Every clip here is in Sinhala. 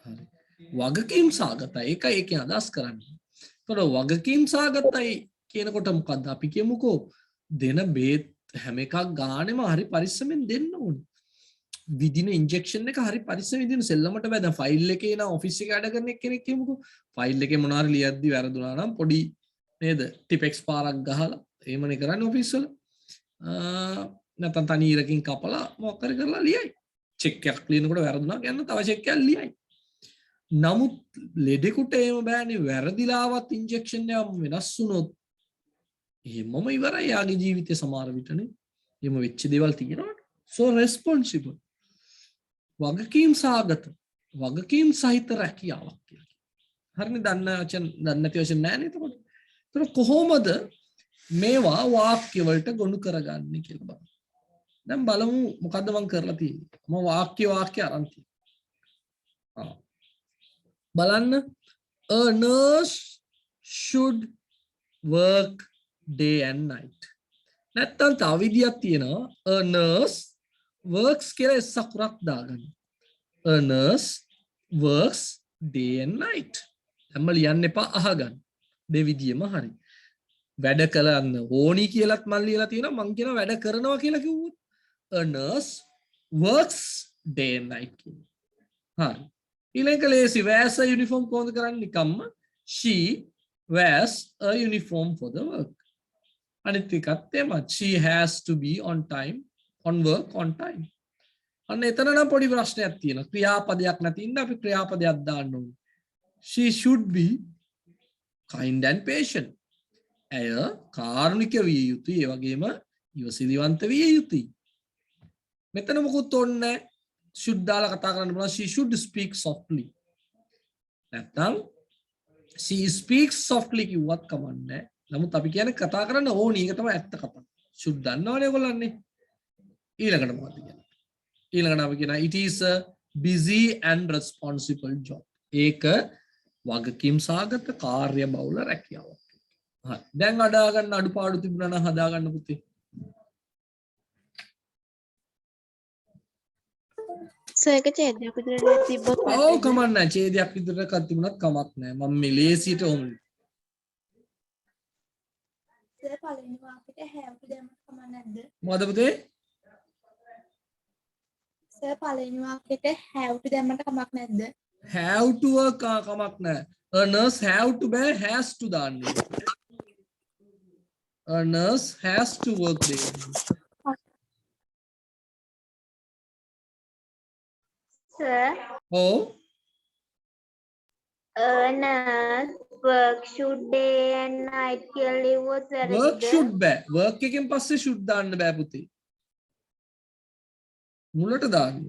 හරි. වගකීම් සාගතයි. ඒකයි ඒකෙන් අදහස් කරන්නේ. ඒතකොට වගකීම් සාගතයි කියනකොට මොකද්ද? අපි කියමුකෝ දෙන බේත් හැම එකක් ගානෙම හරි පරිස්සමෙන් දෙන්න ඕනේ. විදින ඉන්ජෙක්ෂන් එක හරි පරිස්සමෙන් විදින සෙල්ලමට බෑ. දැන් ෆයිල් එකේ නා ඔෆිස් එකේ වැඩ කරන කෙනෙක් කියමුකෝ. ෆයිල් එකේ මොනවා හරි ලියද්දි වැරදුනා නම් පොඩි නේද? ටිපෙක්ස් පාරක් ගහලා එහෙමනේ කරන්නේ ඔෆිස් වල. නැත්නම් තනීරකින් කපලා මොකක් හරි කරලා ලියයි. චෙක් එකක් ලියනකොට වැරදුනා කියන්න තව චෙක් එකක් ලියයි. නමුත් ලෙඩෙකුට එහෙම බෑනේ. වැරදිලාවත් ඉන්ජෙක්ෂන් එක වෙනස් වුණොත් එහෙමම ඉවරයි යාගේ ජීවිතේ සමහර විටනේ. එහෙම වෙච්ච දේවල් තියෙනවා. so responsible වගකීම් සාගත වගකීම් සහිත රැකියාවක් කියලා. හරිනේ දන්න වචන දන්නේ නැති වචන නැහැ නේද එතකොට. ඒතර කොහොමද මේවා වාක්‍ය වලට ගොනු කරගන්නේ කියලා බලන්න. දැන් බලමු මොකද්ද මම කරලා තියෙන්නේ. මම වාක්‍ය අරන් තියෙනවා. බලන්න a nurse should work day and night. නැත්තම් තව විදියක් තියෙනවා a nurse works කියලා සකුරක් දාගන්න. a nurse works day and night. හැම ලියන්න එපා අහගන්න. දෙවිදියම හරි. වැඩ කරන්න ඕනි කියලාත් මම ලියලා තියෙනවා. මම කියන වැඩ කරනවා කියලා කිව්වොත් a nurse works day and night කියනවා. හරි. ඊළඟ ලේසි wears a uniform කොහොමද කරන්නේ? නිකම්ම she wears a uniform for the work. අනිත් එකත් එම she has to be on time on work on time. අන්න එතන නම් පොඩි ප්‍රශ්නයක් තියෙනවා. ක්‍රියාපදයක් නැති ඉන්න අපි ක්‍රියාපදයක් දාන්න ඕනේ. she should be kind and patient. ඇය කාරුණික විය යුතුයි. ඒ වගේම ඉවසිලිවන්ත විය යුතුයි. මෙතන මොකුත් ඕනේ නැහැ. should දාලා කතා කරන්න පුළුවන්. she should speak softly. නැත්නම් she speaks softly කිව්වත් කමන්නේ නැහැ. නමුත් අපි කියන්නේ කතා කරන්න ඕනි. ඒක තමයි ඇත්ත කතාව. should දන්නවනේ ඔයගොල්ලන්නේ. ඊළඟට මොකද කියන්නේ? ඊළඟට අපි කියනවා it is a busy and responsible job. ඒක වගකීම් සාගත කාර්ය බහුල රැකියාවක්. හරි. දැන් අඩා ගන්න අඩුපාඩු තිබුණා නම් හදා ගන්න පුතේ. සර්ක ඡේදයක් විතරට තිබ්බොත් ඔව් කමක් නැහැ. ඡේදයක් විතරට කත් තිබුණත් කමක් නැහැ. මම මේ ලේසියට ඕම. සර් පළවෙනි වාක්‍යෙට have to දැම්මම කමක් නැද්ද? මොකද පුතේ? සර් පළවෙනි වාක්‍යෙට have to දැම්මම කමක් නැද්ද? have to කමක් නැහැ. a nurse have to බෑ has to දාන්න. a nurse has to work there. Sir, oh a nurse work should day and night කියලා ලිව්වොත් work should බෑ. work එකෙන් පස්සේ should දාන්න බෑ පුතේ. මුලට දාන්න.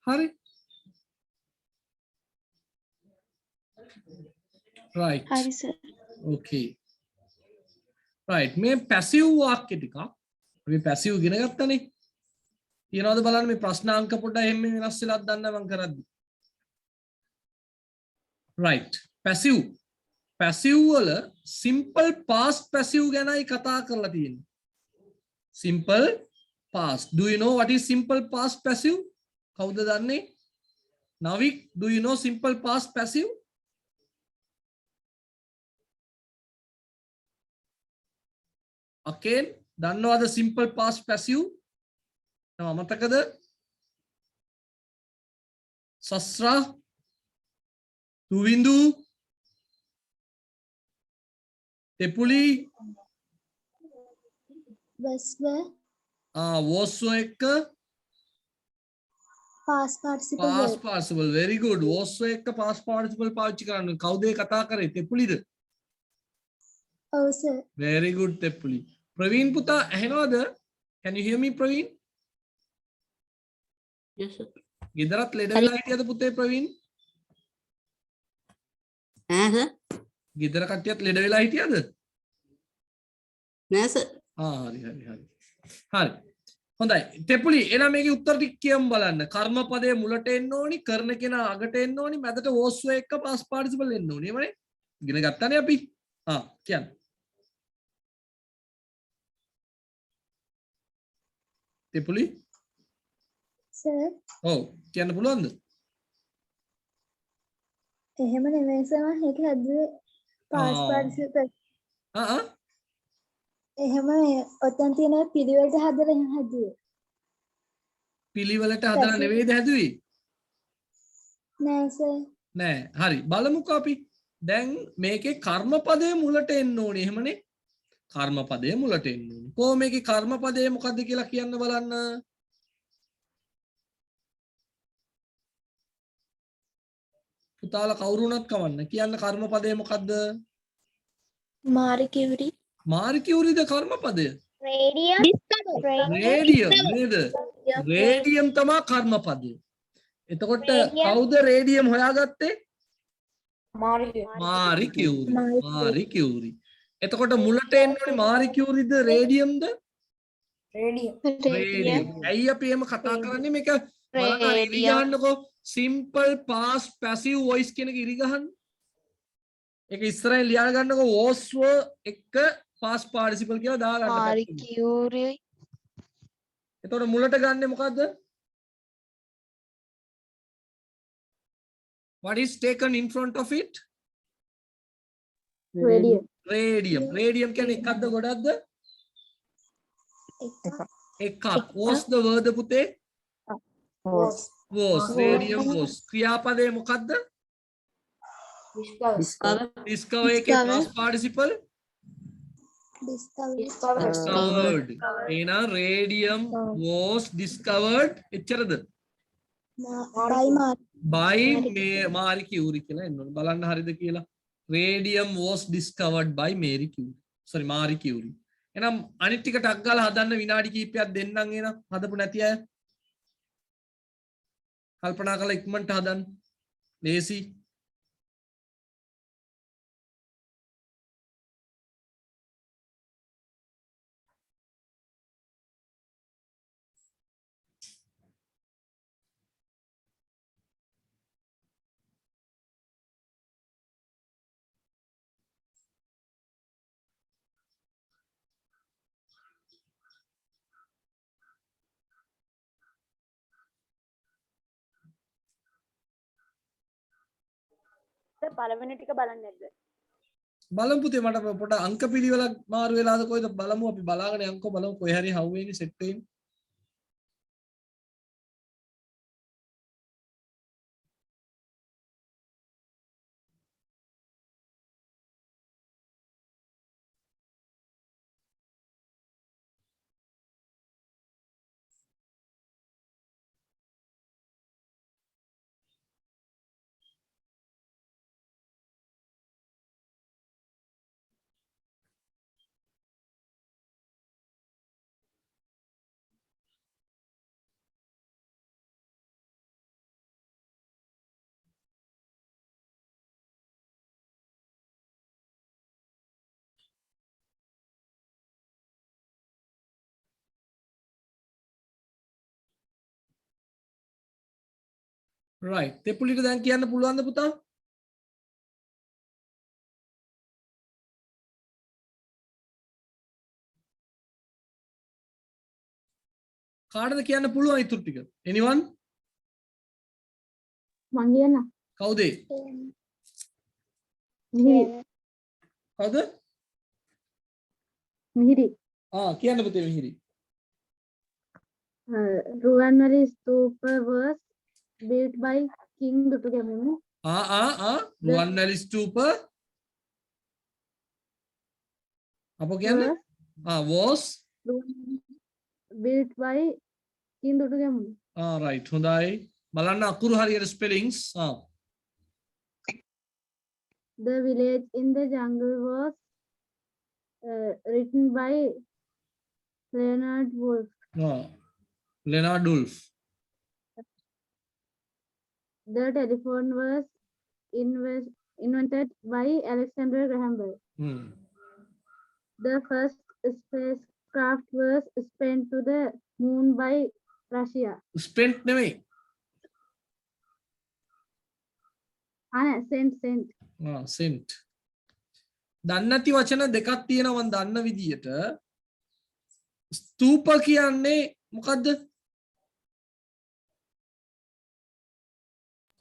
හරි. right. හරි සර්. okay. right. මේ පැසිව් වාක්‍ය ටිකක් අපි පැසිව් ඉගෙන ගත්තනේ. තියනවද බලන්න මේ ප්‍රශ්නාංක පොඩ්ඩක් එහෙම වෙනස් වෙලාද දන්න මම කරද්දි. right. පැසිව්. පැසිව් වල simple past passive ගැනයි කතා කරලා තියෙන්නේ. simple past. do you know what is simple past passive? කවුද දන්නේ? Navik, do you know simple past passive? Again, දන්නවද simple past passive? නම අමතකද? සස්රා, තුවින්දු, තෙපුලි, වෝස්ව එක්ක past participle past verb. participle. Very good. වෝස්ව එක්ක past participle පාවිච්චි කරන්න. කවුද ඒ කතා කරේ? තෙපුලිද? Oh sir. Very good, තෙපුලි. Praveen පුතා ඇහෙනවද? Can you hear me, Praveen? Yes, sir. ගෙදරත් ලෙඩ වෙලා හිටියද පුතේ ප්‍රවීන්? sir. ගෙදර කට්ටියත් ලෙඩ වෙලා හිටියද? නෑ sir. හරි. හොඳයි. තෙපුලි එහෙනම් මේකේ උත්තර ටික කියමු බලන්න. කර්මපදයේ මුලට එන්න ඕනි, කරන කෙනා අගට එන්න ඕනි, මැදට වෝස්ව එක්ක past participle එන්න ඕනි. එමනේ. ඉගෙන ගත්තානේ අපි. කියන්න. තෙපුලි? Sir. ඔව්. කියන්න පුළුවන්ද? එහෙම නෙමෙයි සර් මම ඒක හදුවේ past participle. එහෙම ඔතන තියෙන පිළිවෙලට හදලා එහෙම හදුවේ. පිළිවෙලට හදලා නෙවෙයිද හැදුවේ? නෑ සර්. නෑ. හරි. බලමුකෝ අපි. දැන් මේකේ කර්මපදයේ මුලට එන්න ඕනේ. එහෙමනේ. කර්මපදයේ මුලට එන්න ඕනේ. කොහොම මේකේ කර්මපදයේ මොකද්ද කියලා කියන්න බලන්න. පුතාලා කවුරු වුණත් කවන්න. කියන්න කර්මපදයේ මොකද්ද? Marie Curie. Marie Curieද කර්මපදය? Radium. රේඩියම් නේද? රේඩියම් තමයි කර්මපදය. එතකොට කවුද රේඩියම් හොයාගත්තේ? Marie Curie. එතකොට මුලට එන්න ඕනේ Marie Curieද රේඩියම්ද? රේඩියම්. ඇයි අපි එහෙම කතා කරන්නේ? මේක බලන්න හරි ඉරි ගන්නකො. simple past passive voice කියන එක ඉරි ගහන්න. ඒක ඉස්සරහින් ලියා ගන්නකො was were එක past participle කියලා දාගන්න. Marie Curie. එතකොට මුලට ගන්නෙ මොකද්ද? What is taken in front of it? Radium. Radium. Radium කියන්නේ එකක්ද ගොඩක්ද? එකක්. was the word පුතේ? was. Radium was. ක්‍රියාපදේ මොකද්ද? discover එකේ past participle? discovered. එහෙනම් radium was discovered එච්චරද? by Marie Curie කියලා එන්න ඕනේ. බලන්න හරිද කියලා. Radium was discovered by Marie Curie. එහෙනම් අනිත් ටික ටක් ගාලා හදන්න විනාඩි කිහිපයක් දෙන්නම් එහෙනම්. හදපු නැති අය කල්පනා කරලා ඉක්මනට හදන්න. ලේසි. පළවෙනි ටික බලන්නේ නැද්ද? බලමු පුතේ මට පොඩ අංක පිළිවෙලක් මාරු වෙලාද කොයිද බලමු අපි බලාගෙන යන්කෝ බලමු කොහේ හරි හවු වෙන්නේ සෙට් වෙන්නේ. right. තෙපුලිට දැන් කියන්න පුළුවන්ද පුතා? කාටද කියන්න පුළුවන් ඊටු ටික? anyone? මං කියන්න කවුද? මිහිරි කවුද? මිහිරි කියන්න පුතේ මිහිරි. Ruwanweli ස්තූප was built by King Dutugamunu. Ruwanweli ස්තූප අපෝ කියන්නේ was built by King Dutugamunu. right හොඳයි. බලන්න අකුරු හරියට spellings. The village in the jungle was written by Leonard Woolf. Leonard Woolf. The telephone was invented by Alexander Graham Bell. The first spacecraft was sent to the moon by Russia. Spent නෙමෙයි. sent. දන්නේ නැති වචන දෙකක් තියෙනවා මම දන්න විදියට. ස්තූප කියන්නේ මොකද්ද?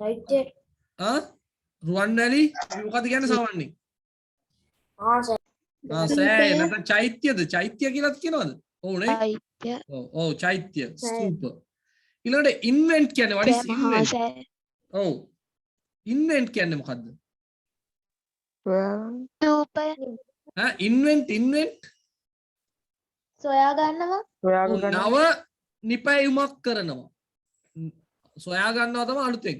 චෛත්‍ය. රුවන්වැලි මොකද්ද කියන්නේ සාමාන්‍යයෙන්? සෑය නැත්නම් චෛත්‍යද? චෛත්‍ය කියලාත් කියනවද? ඔව් නේ? චෛත්‍ය. ඔව් චෛත්‍ය ස්තූප. ඊළඟට ඉන්වෙන්ට් කියන්නේ what is invent? ඔව්. ඉන්වෙන්ට් කියන්නේ මොකද්ද? ස්තූපය. ඉන්වෙන්ට් සොයා ගන්නවා. නව නිපැයුමක් කරනවා. සොයා ගන්නවා තමයි අලුතෙන්.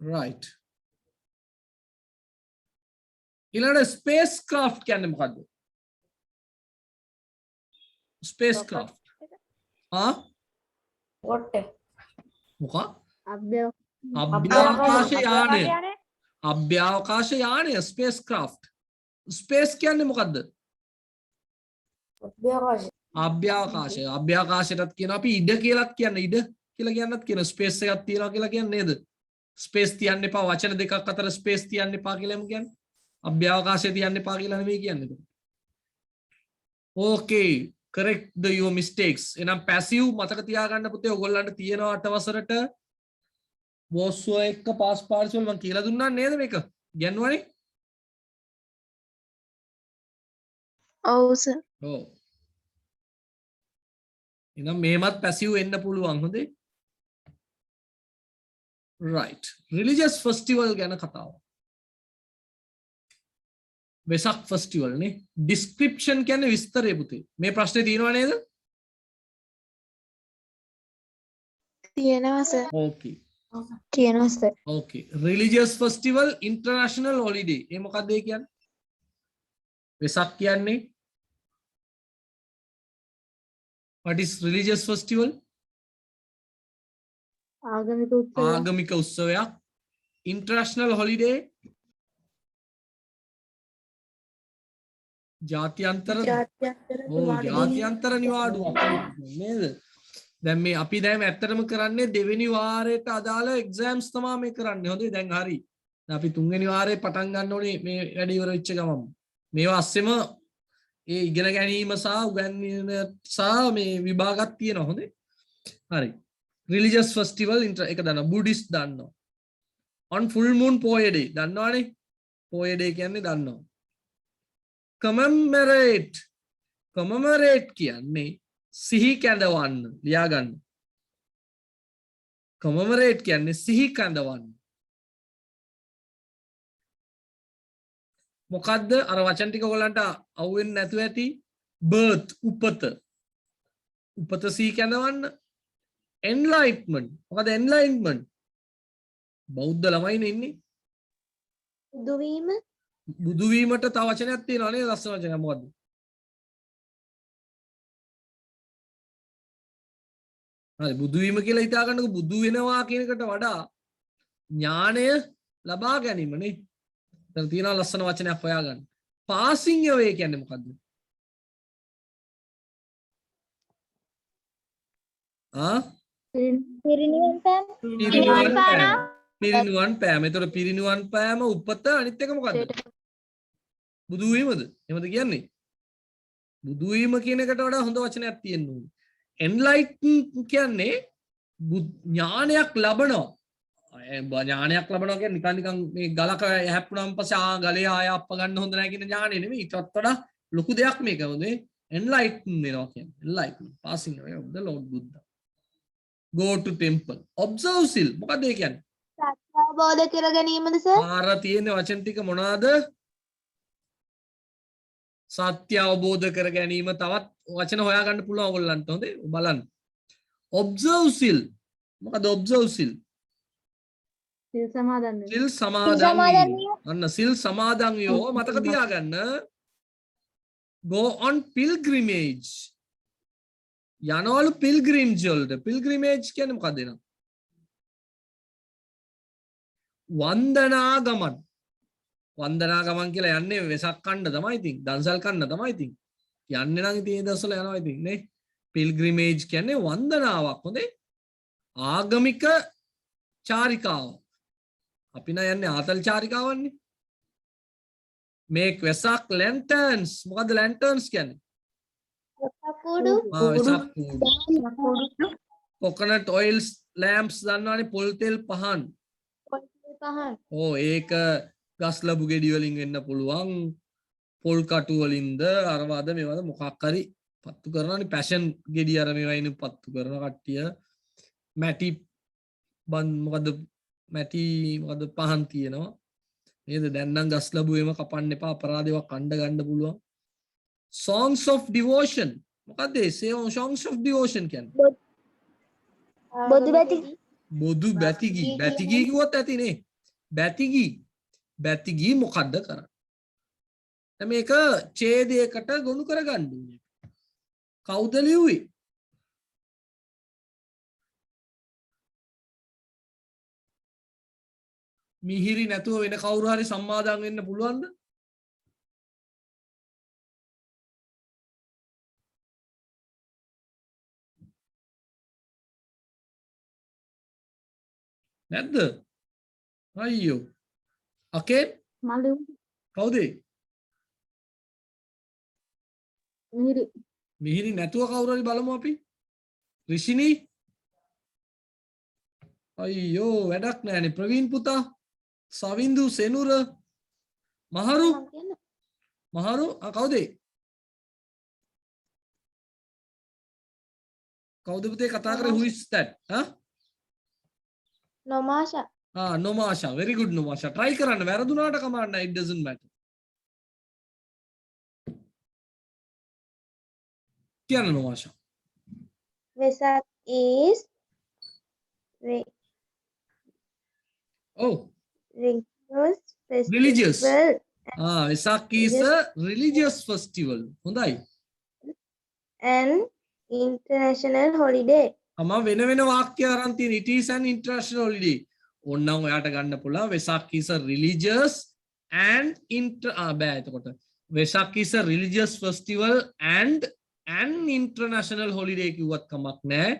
right. ඊළඟට ස්පේස් ක්‍රාෆ්ට් කියන්නේ මොකද්ද? Space craft. what? මොකක්? අභ්‍යවකාශ අභ්‍යවකාශ යානය. අභ්‍යවකාශ යානය ස්පේස් ක්‍රාෆ්ට්. ස්පේස් කියන්නේ මොකද්ද? අභ්‍යවකාශය. අභ්‍යවකාශයටත් කියන අපි ඉඩ කියලාත් කියන්නේ ඉඩ කියලා කියන්නත් කියන ස්පේස් එකක් තියනවා කියලා කියන්නේ නේද? ස්පේස් තියන්න එපා වචන දෙකක් අතර ස්පේස් තියන්න එපා කියලා එමු කියන්නේ. අභ්‍යවකාශය තියන්න එපා කියලා නෙමෙයි කියන්නේ. okay correct your mistakes. එනම් passive මතක තියාගන්න පුතේ ඔයගොල්ලන්ට තියෙනවා 8 වසරට was එක past participle මම කියලා දුන්නා නේද මේක? ගන්නවනේ. ඔව් සර්. ඔව්. එහෙනම් මේමත් passive වෙන්න පුළුවන් හොඳේ. right. religious festival ගැන කතාව. වෙසක් ෆෙස්ටිවල් නේ. description කියන්නේ විස්තරය පුතේ. මේ ප්‍රශ්නේ තියෙනව නේද? තියෙනවා සර්. okay. තියෙනවා sir. okay. religious festival international holiday. ඒ මොකක්ද ඒ කියන්නේ? වෙසක් කියන්නේ what is religious festival? ආගමික උත්සවයක්. international holiday ජාත්‍යන්තර නිවාඩුවක් නේද? දැන් මේ අපි දැන් ඇත්තටම කරන්නේ දෙවෙනි වාරයට අදාළ එක්සෑම්ස් තමයි මේ කරන්නේ. හොඳයි දැන් හරි. දැන් අපි තුන්වෙනි වාරේ පටන් ගන්න ඕනේ මේ වැඩ ඉවර වෙච්ච ගමන්. මේවා අස්සෙම ඒ ඉගෙන ගැනීම සහ උගන්වීම සහ මේ විභාගයක් තියෙනවා. හොඳයි. හරි. religious festival එක දන්නවා. බුද්දිස්ට් දන්නවා. on full moon poya day දන්නවනේ? poya day කියන්නේ දන්නවා. commemorate කියන්නේ සිහි කැඳවන්න. ලියා ගන්න. commemorate කියන්නේ සිහි කැඳවන්න. මොකද්ද අර වචන ටික ඔයගලන්ට අහුවෙන්නේ නැතුව ඇති? birth උපත. උපත සිහි කැඳවන්න. enlightenment මොකද enlightenment? බෞද්ධ ළමයිනේ ඉන්නේ. බුදු වීමට තව වචනයක් තියෙනවා නේද? ලස්සන වචනයක් මොකද්ද? හරි බුදු වීම කියලා හිතා ගන්නකො. බුදු වෙනවා කියන එකට වඩා ඥාණය ලබා ගැනීම නේ. දැන් තියෙනවා ලස්සන වචනයක් හොයාගන්න. passing away කියන්නේ මොකද්ද? පිරිනිවන් පෑම. ඒතකොට පිරිනිවන් පෑම උපත අනිත් එක මොකද්ද? බුදු වීමද? එහෙමද කියන්නේ? බුදු වීම කියන එකට වඩා හොඳ වචනයක් තියෙන්න ඕනේ. enlighten කියන්නේ ඥානයක් ලබනවා. ඥානයක් ලබනවා කියන්නේ නිකන් මේ ගලක හැප්පුණාම පස්සේ ගලේ ආය අප්ප ගන්න හොඳ නැහැ කියන ඥානෙ නෙමෙයි. ඊටත් වඩා ලොකු දෙයක් මේක. මොකද enlighten වෙනවා කියන්නේ. enlighten passing away of the Lord Buddha. Go to temple. Observe seal. මොකද ඒ කියන්නේ? සත්‍ය අවබෝධ කර ගැනීමද සර්? ආර තියෙන වචන ටික මොනවාද? සත්‍ය අවබෝධ කර ගැනීම. තවත් වචන හොයාගන්න පුළුවන් ඔයගොල්ලන්ට. හොඳේ බලන්න. observe seal. මොකද observe seal? සිල් සමාදන් වෙන්න. සිල් සමාදන් වීම. අන්න සිල් සමාදන් වීම මතක තියාගන්න. go on pilgrimage. යනවලු pilgrimage වලට. pilgrimage කියන්නේ මොකක්ද එනම්? වන්දනා ගමන්. වන්දනා ගමන් කියලා යන්නේ වෙසක් කන්න තමයි ඉතින්. දන්සල් කන්න තමයි ඉතින්. යන්නේ නම් ඉතින් ඒ දවස්වල යනවා ඉතින් නේ. pilgrimage කියන්නේ වන්දනාවක්. හොඳේ. ආගමික චාරිකාව. අපි නම් යන්නේ ආතල් චාරිකාවන්නේ. make Vesak lanterns. මොකද්ද lanterns කියන්නේ? කුඩු වෙසක් කූඩු. coconut oils lamps දන්නවනේ පොල් තෙල් පහන්. පහන්. ඒක ගස් ලැබු ගෙඩි වලින් වෙන්න පුළුවන්. පොල් කටු වලින්ද අරවද මේවද මොකක් හරි පත්තු කරනවානේ පැෂන් ගෙඩි අර මේවයින් පත්තු කරන කට්ටිය. මැටි මොකද මැටි මොකද පහන් තියෙනවා. නේද? දැන් නම් ගස් ලැබු එම කපන්න එපා. අපරාධේවා කණ්ඩ ගන්න පුළුවන්. songs of devotion. මොකද්ද ඒ songs of devotion කියන්නේ? බොදු බැති බොදු බැතිගී. බැතිගී කිව්වොත් ඇතිනේ. බැතිගී මොකද්ද කරන්නේ? දැන් මේක ඡේදයකට ගොනු කරගන්න ඕනේ. කවුද ලිව්වේ? මිහිරි නැතුව වෙන කවුරු හරි සම්මාදම් වෙන්න පුළුවන්ද? නැද්ද? අයියෝ. අකේ මලු කවුද? මිහිරි මිහිරි නැතුව කවුරු හරි බලමු අපි. රිෂිනි. අයියෝ වැඩක් නැහැනේ. ප්‍රවීන් පුතා. සවින්දු සෙනුර. මහරු කවුද? කවුද පුතේ කතා කරේ? who is that? නොමාෂා. Nomasha. Very good Nomasha. Try කරන්න. වැරදුනාට කමක් නැහැ. It doesn't matter. කියන්න Nomasha. Vesak is religious. Vesak is a religious festival. හොඳයි. and international holiday. වෙන වාක්‍ය අරන් තියෙන. It is an international holiday. ඕනනම් ඔයාට ගන්න පුළුවන්. Vesak is a religious and බෑ එතකොට. Vesak is a religious festival and an international holiday කිව්වත් කමක් නැහැ.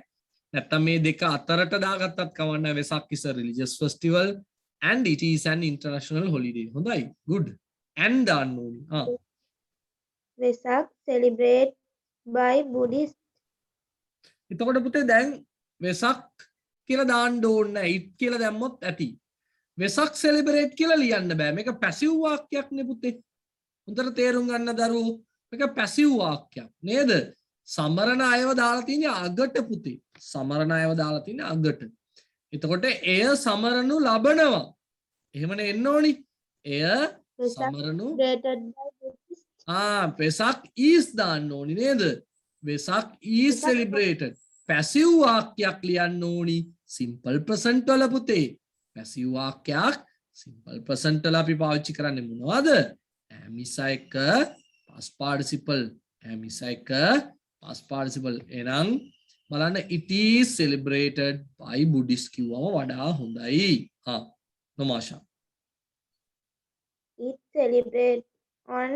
නැත්තම් මේ දෙක අතරට දාගත්තත් කමක් නැහැ. Vesak is a religious festival and it is an international holiday. හොඳයි. good. and දාන්න ඕනේ. Vesak celebrate by Buddhist. එතකොට පුතේ දැන් වෙසක් කියලා දාන්න ඕනේ නැහැ. it කියලා දැම්මොත් ඇති. වෙසක් සෙලිබ්‍රේට් කියලා ලියන්න බෑ. මේක පැසිව් වාක්‍යයක් නේ පුතේ. හොඳට තේරුම් ගන්න දරුවෝ. මේක පැසිව් වාක්‍යයක් නේද? සමරන අයව දාලා තියෙන්නේ අගට පුතේ. සමරන අයව දාලා තියෙන්නේ අගට. එතකොට එය සමරනු ලබනවා. එහෙමනේ එන්න ඕනි. එය සමරනු වෙසක් is දාන්න ඕනි නේද? Vesak is celebrated. පැසිව් වාක්‍යයක් ලියන්න ඕනි සිම්පල් ප්‍රසන්ට් වල පුතේ. පැසිව් වාක්‍යයක් සිම්පල් ප්‍රසන්ට් වල අපි පාවිච්චි කරන්නේ මොනවද? am is එක past participle. am is එක past participle. එහෙනම් බලන්න it is celebrated by Buddhist කිව්වම වඩා හොඳයි. නොමාෂා. It celebrate on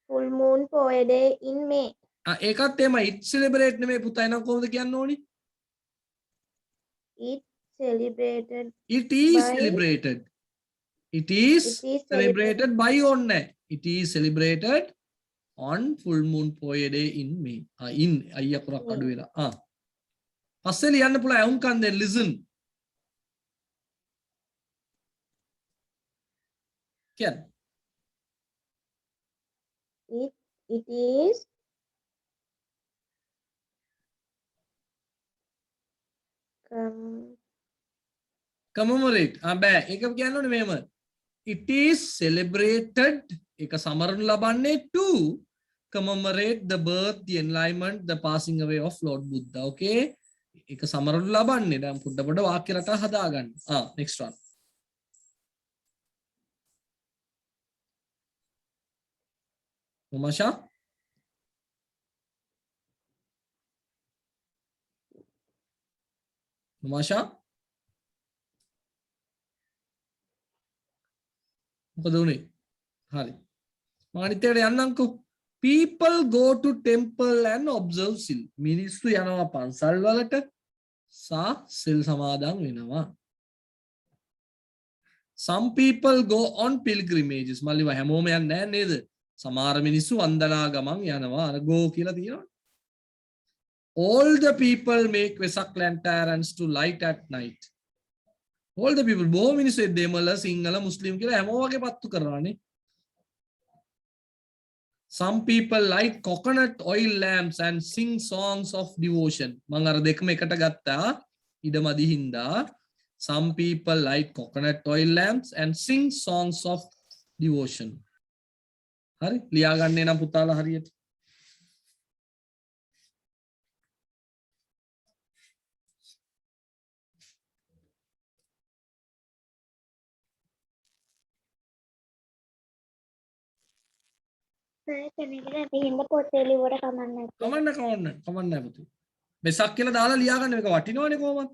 full moon power day in May. ඒකත් එම it celebrate නෙමෙයි පුතා. එනම් කොහොමද කියන්න ඕනි? It celebrated. It is celebrated. It is celebrated by ඕනේ. It is celebrated on full moon poya day in May. In අයිය අකුරක් අඩු වෙලා. පස්සේ ලියන්න පුළුවන් අහුම්කන් දෙන්න listen. කියන්න. It is commemorate. බෑ ඒක කියන්න ඕනේ මෙහෙම. It is celebrated ඒක සමරනු ලබන්නේ to commemorate the birth, the enlightenment, the passing away of Lord Buddha. Okay? ඒක සමරනු ලබන්නේ. දැන් පොඩ වාක්‍ය රටා හදාගන්න. next one. Umasha? Umasha? මොකද උනේ? හරි. මම අනිත් එකට යන්නම්කෝ. People go to temple and observe සිල්. මිනිස්සු යනවා පන්සල් වලට සා සිල් සමාදන් වෙනවා. Some people go on pilgrimages. මල්ලිව හැමෝම යන්නේ නැහැ නේද? සමහර මිනිස්සු වන්දනා ගමන් යනවා. අර go කියලා තියෙනවා. All the people make Vesak lanterns to light at night. All the people බොහෝ මිනිස්සු දෙමළ සිංහල මුස්ලිම් කියලා හැමෝම වගේ පත්තු කරනවානේ. Some people light coconut oil lamps and sing songs of devotion. මම අර දෙකම එකට ගත්තා ඉඩමදි හින්දා. Some people light coconut oil lamps and sing songs of devotion. හරි ලියා ගන්නේ නම් පුතාලා හරියට. හින්දා පොතේ ලිව්වට කමන්නේ කමන්න පුතේ. වෙසක් කියලා දාලා ලියා ගන්න මේක වටිනවනේ කොහොමද?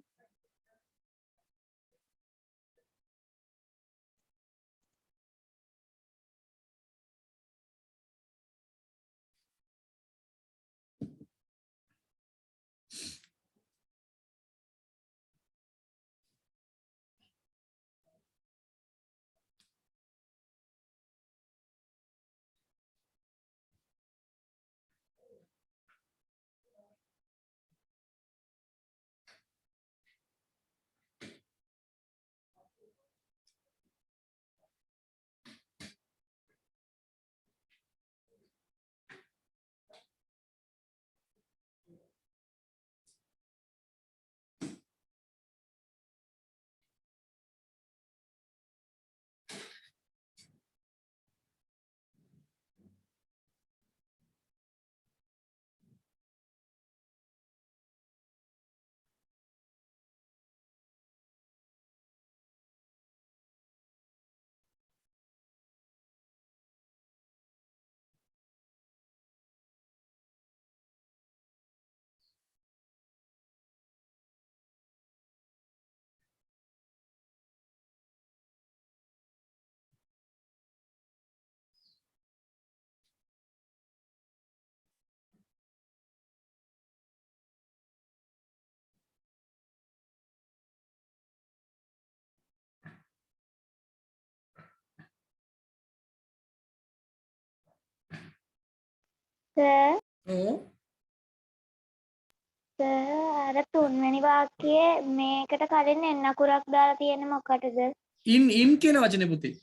අර තුන්වෙනි වාක්‍යයේ මේකට කලින් එන්න අකුරක් දාලා තියෙන්නේ මොකටද? in කියන වචනේ පුතේ.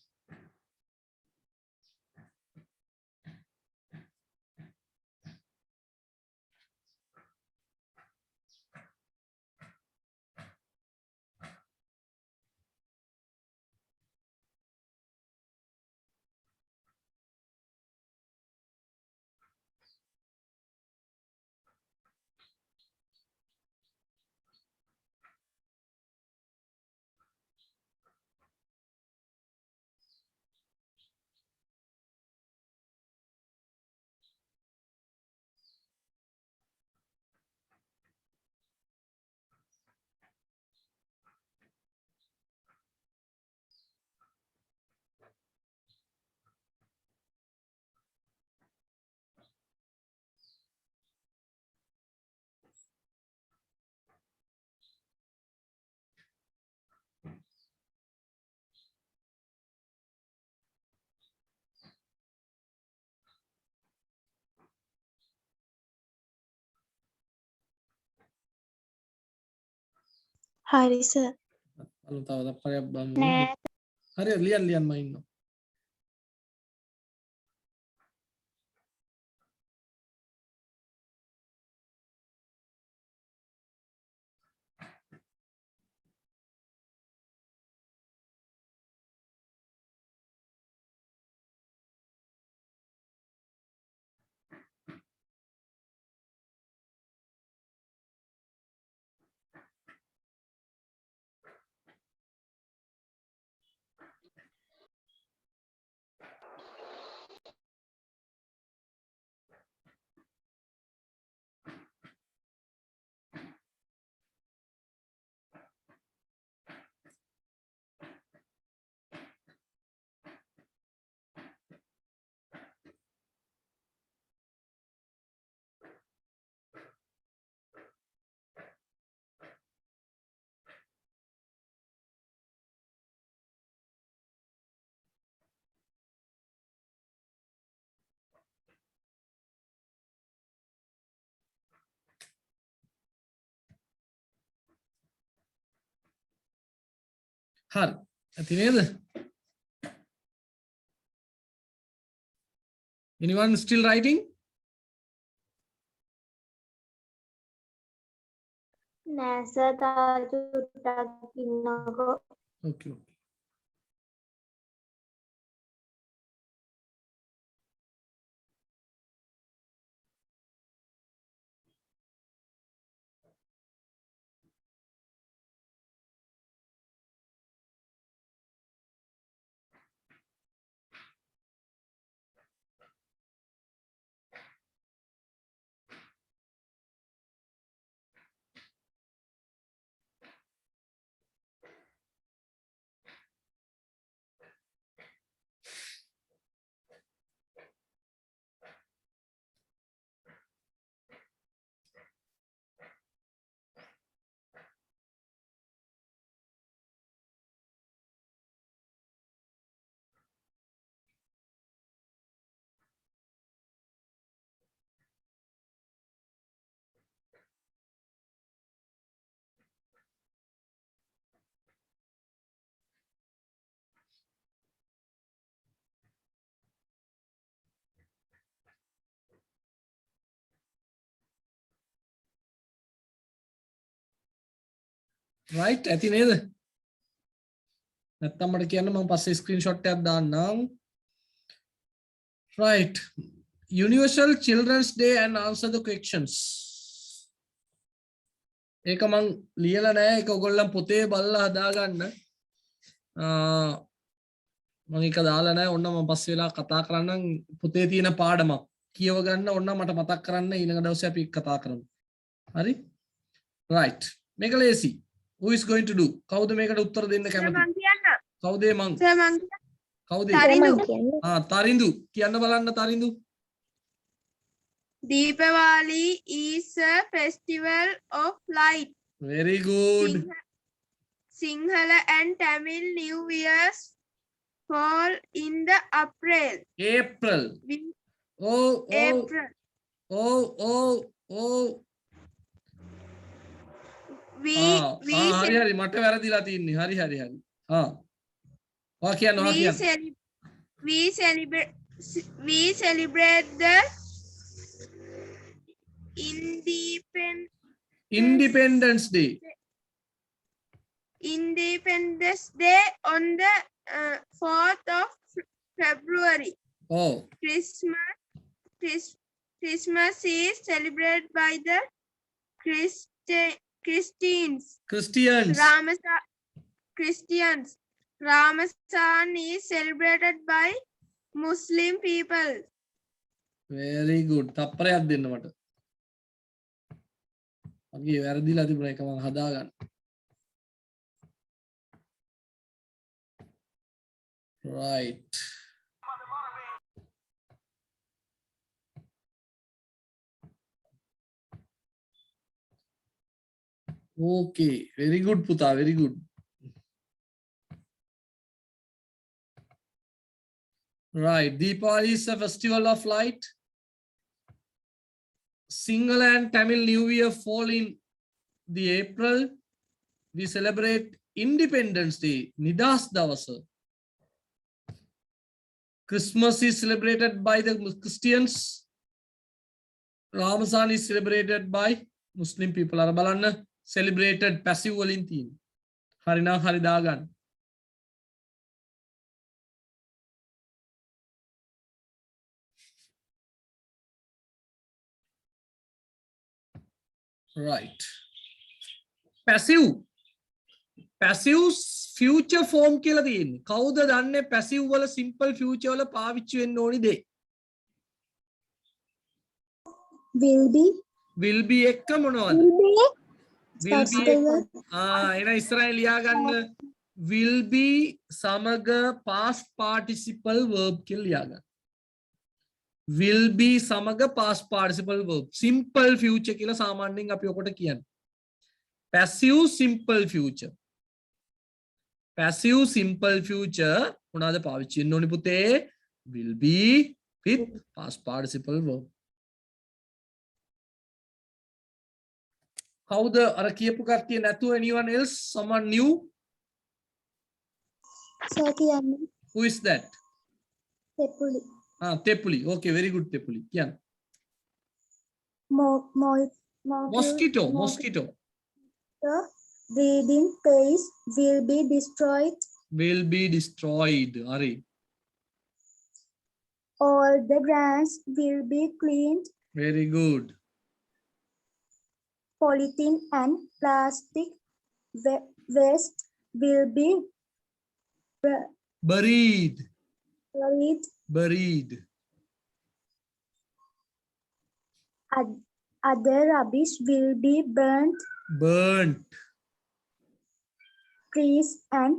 හරි සර්. අලු තව තප්පරයක් බලමු. නෑ හරි ලියන්න මම ඉන්නවා. හරි. ඇති නේද? Anyone still writing? නෑ සර් තාම චුට්ටක් ඉන්නකෝ. Okay. Right, ඇති නේද? නැත්තම් මට කියන්න මම පස්සේ ස්ක්‍රීන්ෂොට් එකක් දාන්නම්. Right. Universal Children's Day and answer the questions. ඒක මං ලියලා නෑ. ඒක ඔයගොල්ලන් පොතේ බලලා හදාගන්න. මම ඒක දාලා නෑ. ඔන්න මම පස්සේ වෙලා කතා කරන්නම් පොතේ තියෙන පාඩමක්. කියව ගන්න ඔන්න මට මතක් කරන්න ඊළඟ දවසේ අපි කතා කරමු. හරි? Right. මේක ලේසි. Who is going to do? කවුද මේකට උත්තර දෙන්න කැමති? මං කියන්න. කවුද මං? සර් මං කවුද? තරිඳු. තරිඳු. කියන්න බලන්න Tharindu. Deepavali is a festival of light. Very good. Sinhala and Tamil New Year's fall in the April. April. We- Oh, April. oh. We හරි මට වැරදිලා තින්නේ. හරි. ඔයා කියන්න. we celebrate the Independence Day. Independence Day on the 4th of February. Oh, Christmas is celebrated by the Christians. Ramadan is celebrated by Muslim people. very good. තප්පරයක් දෙන්න මට. මගේ වැරදිලා තිබුණා ඒක මම හදාගන්න. Right. Okay, very good puta, very good. Right, Deepavali is a festival of light. Sinhala and Tamil New Year fall in the April. we celebrate Independence Day, නිදහස් දවස. Christmas is celebrated by the Christians. Ramadan is celebrated by Muslim people. අර බලන්න celebrated passive වලින් තියෙන. හරිනම් හරි දාගන්න. Right. Passive future form කියලා තියෙන්නේ. කවුද දන්නේ passive වල simple future වල පාවිච්චි වෙන්න ඕනි දේ? will be එක්ක මොනවද? will be එන ඉස්සරහින් ලියා ගන්න will be සමග past participle verb කියලා ලියා ගන්න. will be සමග past participle verb simple future කියලා සාමාන්‍යයෙන් අපි ඔකට කියන්නේ. passive simple future මොනවාද පාවිච්චි වෙන්න ඕනි පුතේ? will be with past participle verb. කවුද අර කියපු කට්ටිය නැතුව anyone else? Someone new? Sir කියන්නේ Who is that? තෙපුලි. Tepuli. Okay, very good Tepuli. කියන්න. Mosquito Mosquito. breeding place will be destroyed. හරි. All the grounds will be cleaned. Very good. Polythene and plastic waste will be Buried. Other rubbish will be burnt. Trees and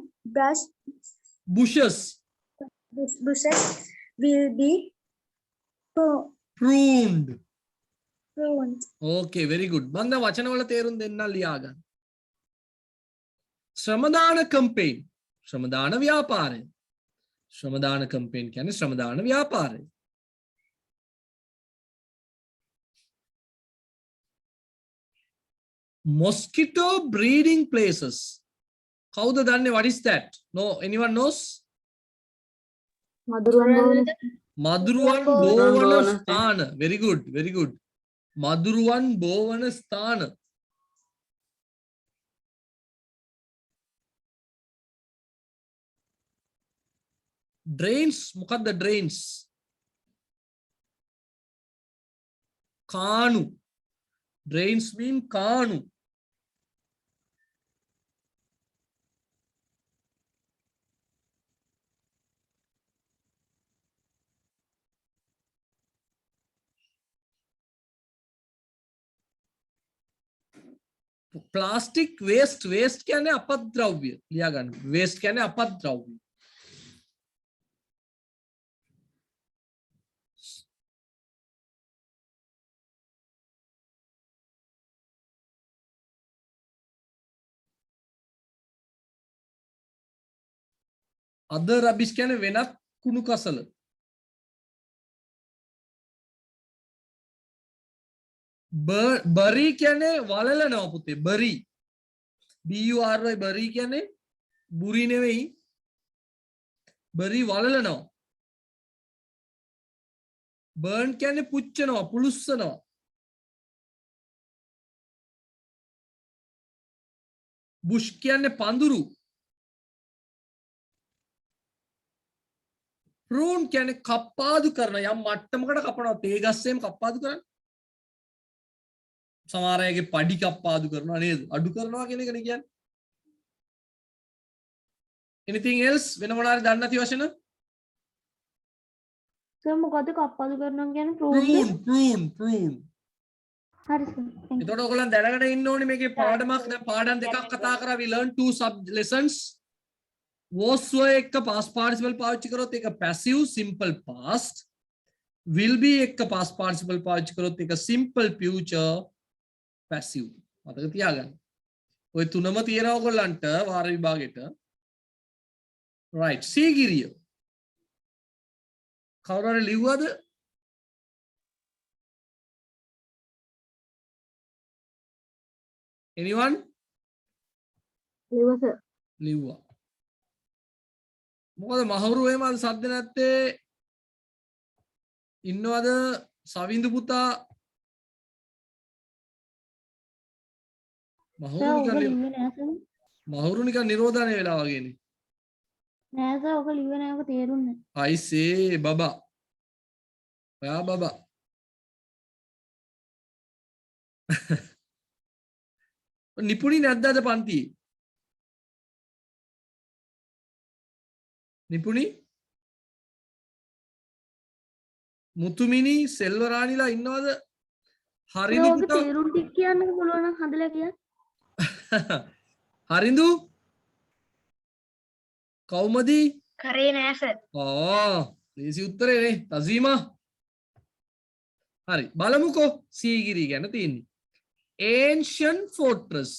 bushes will be Pruned. pruned. Okay, very good. මම දැන් වචන වල තේරුම් දෙන්න ලියා ගන්න. ශ්‍රමදාන කැම්පේන්. ශ්‍රමදාන ව්‍යාපාරය. ශ්‍රමදාන කැම්පේන් කියන්නේ ශ්‍රමදාන ව්‍යාපාරය. Mosquito breeding places. කවුද දන්නේ what is that? No, anyone knows? මදුරුවන් බෝවන ස්ථාන. Very good. මදුරුවන් බෝවන ස්ථාන. Drains. මොකක්ද drains? කානු. Drains mean කානු. Plastic waste කියන්නේ අපද්‍රව්‍ය. ලියා ගන්න. waste කියන්නේ අපද්‍රව්‍ය. other rubbish කියන්නේ වෙනත් කුණු කසල. bury කියන්නේ වලලනවා පුතේ. bury bury කියන්නේ බුරි නෙවෙයි. bury වලලනවා. burn කියන්නේ පුච්චනවා, පුලුස්සනවා. bush කියන්නේ පඳුරු. prune කියන්නේ කප්පාදු කරන යම් මට්ටමකට කපනවා. තේ ගස්සේම කප්පාදු කරන්නේ. සමහර අයගේ පඩි කප්පාදු කරනවා නේද? අඩු කරනවා කියන එකනේ කියන්නේ. anything else? වෙන මොනවාරි දන්නේ නැති වචන? සර් මොකද කප්පාදු කරනවා කියන්නේ prune. හරි සර්. එතකොට ඔයගොල්ලන් දැනගෙන ඉන්න ඕනේ මේකේ පාඩමක්. දැන් පාඩම් දෙකක් කතා කරා. we learn two sub lessons. was එක්ක past participle පාවිච්චි කරොත් ඒක passive simple past. will be එක්ක past participle පාවිච්චි කරොත් ඒක simple future passive. මතක තියාගන්න. ඔය තුනම තියෙනවා ඔයගොල්ලන්ට වාර විභාගෙට. right. සීගිරිය. කවුරු හරි ලිව්වද? anyone? ලිව්වා සර්. ලිව්වා. මොකද මහවුරු එහෙම අද සද්ද නැත්තේ ඉන්නවද සවින්දු පුතා සර් ඔක මහවුරු ලිව්වේ නෑ සර්. නිකන් නිරෝධනය වෙලා වගේනේ. නෑ සර් ඔක ලිව්වේ නෑ ඔක තේරුන්නේ නෑ. අයිසේ බබා. ඔයා බබා. නිපුණි නැද්ද අද පන්තියේ? නිපුණි මුතුමිනි සෙල්වරාණිලා ඉන්නවද? හරිදු ඔක පුතා. තේරුම් ටික කියන්න පුළුවන් නම් හදලා කියන්න. හරිදු කවුමදී? කරේ නෑ සර්. ලේසි උත්තරේ නේ තසීමා. හරි බලමුකෝ සීගිරි ගැන තියෙන්නේ. Ancient fortress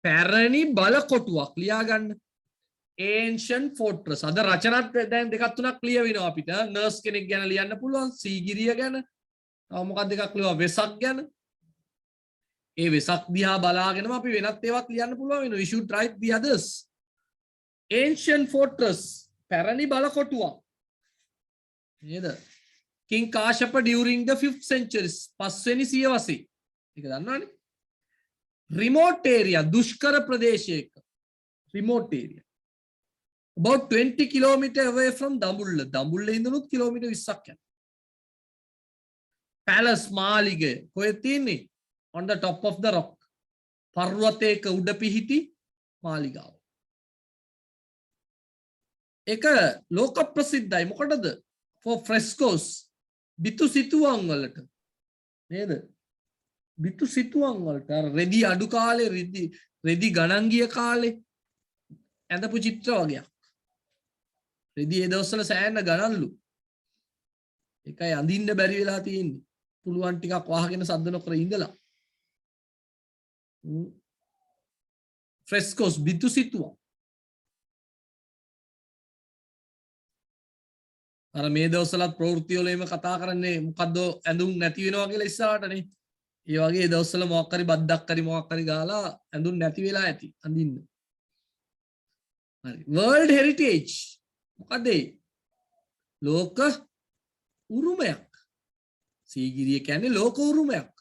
පැරණි බලකොටුවක් ලියා ගන්න. Ancient fortress අද රචනත් දැන් දෙකක් තුනක් ලියවිනවා අපිට. නර්ස් කෙනෙක් ගැන ලියන්න පුළුවන්, සීගිරිය ගැන. තව මොකක්ද එකක් ලියවා වෙසක් ගැන. ඒ වෙසක් දිහා බලාගෙනම අපි වෙනත් ඒවාත් ලියන්න පුළුවන් වෙනවා. We should write the others. Ancient fortress පැරණි බලකොටුවක්. නේද? King Kashapa during the 5th century පස්වෙනි සියවසේ. ඒක දන්නවනේ. Remote area දුෂ්කර ප්‍රදේශයක. Remote area. About 20 kilometer away from Dambulla. Dambulla ඉඳනුත් කිලෝමීටර් 20ක් යනවා. Palace මාලිගය කොහෙද තියෙන්නේ? On the top of the rock. පර්වතයක උඩ පිහිටි මාලිගාව. ඒක ලෝක ප්‍රසිද්ධයි මොකටද? For frescoes. බිතු සිතුවම් වලට. නේද? බිතු සිතුවම් වලට අර රෙදි අඩු කාලේ රෙදි ගණන් ගිය කාලේ ඇඳපු චිත්‍ර වගේක්. රෙදි ඒ දවස්වල සෑහෙන ගණන්ලු. ඒකයි අඳින්න බැරි වෙලා තියෙන්නේ. පුළුවන් ටිකක් වහගෙන සද්ද නොකර ඉඳලා. ෆ්‍රෙස්කෝස් බිතු සිතුවම්. අර මේ දවස්වලත් ප්‍රවෘත්ති වල එහෙම කතා කරන්නේ මොකද්ද ඇඳුම් නැති වෙනවා කියලා ඉස්සරහටනේ. ඒ වගේ ඒ දවස්වල මොකක් හරි බද්දක් හරි මොකක් හරි ගාලා ඇඳුම් නැති වෙලා ඇති අඳින්න. හරි. World Heritage මොකද ඒ? ලෝක උරුමයක්. සීගිරිය කියන්නේ ලෝක උරුමයක්.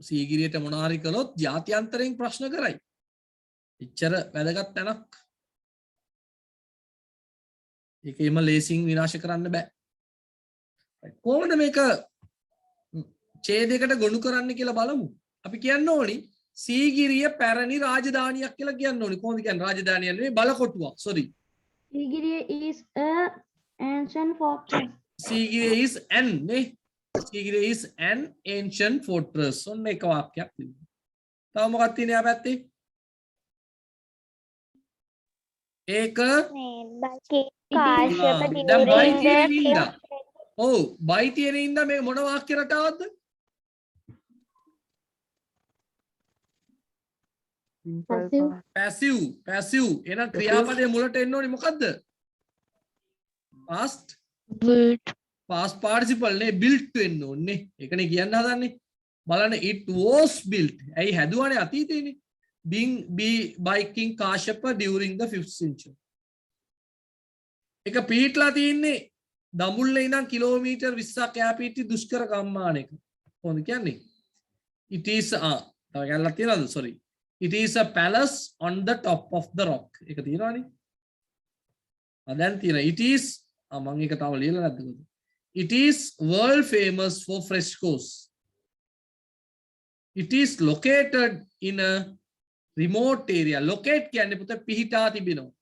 සීගිරියට මොනවා හරි කළොත් ජාත්‍යන්තරයෙන් ප්‍රශ්න කරයි. එච්චර වැදගත් තැනක්. ඒක එම ලේසින් විනාශ කරන්න බෑ. කොහොමද මේක ඡේදයකට ගොනු කරන්න කියලා බලමු. අපි කියන්න ඕනි සීගිරිය පැරණි රාජධානියක් කියලා කියන්න ඕනි. කොහොමද කියන්නේ රාජධානිය නෙවෙයි බලකොටුවක්. sorry. Sigiriya is a ancient fortress. Sigiriya is an නේ. Sigiriya is an ancient fortress. ඔන්න එක වාක්‍යයක් තිබුණා. තව මොකක්ද තියෙන්නේ ආ පැත්තේ? ඒක කාශ්‍යප දැන් බයි තියෙන during ඉඳා. ඔව් බයි තියෙන ඉඳා මේ මොන වාක්‍ය රටාවක්ද? passive එහෙනම් ක්‍රියාපදයේ මුලට එන්න ඕනේ මොකද්ද? past participle නේ built වෙන්න ඕනේ. ඒකනේ කියන්න හදන්නේ. බලන්න it was built. ඇයි හැදුවානේ අතීතේනේ. by King Kashapa during the 5th century. එක පිහිටලා තියෙන්නේ දඹුල්ල ඉඳන් කිලෝමීටර් 20ක් යා පිහිටි දුෂ්කර ගම්මානයක. කොහොමද කියන්නේ? It is තව ගැල්ලක් තියනවද? sorry. It is a palace on the top of the rock. ඒක තියෙනවනේ. දැන් තියෙනවා. It is මම ඒක තව ලියලා නැද්ද කොහොමද? It is world famous for frescoes. It is located in a remote area. Locate කියන්නේ පුතේ පිහිටා තිබෙනවා.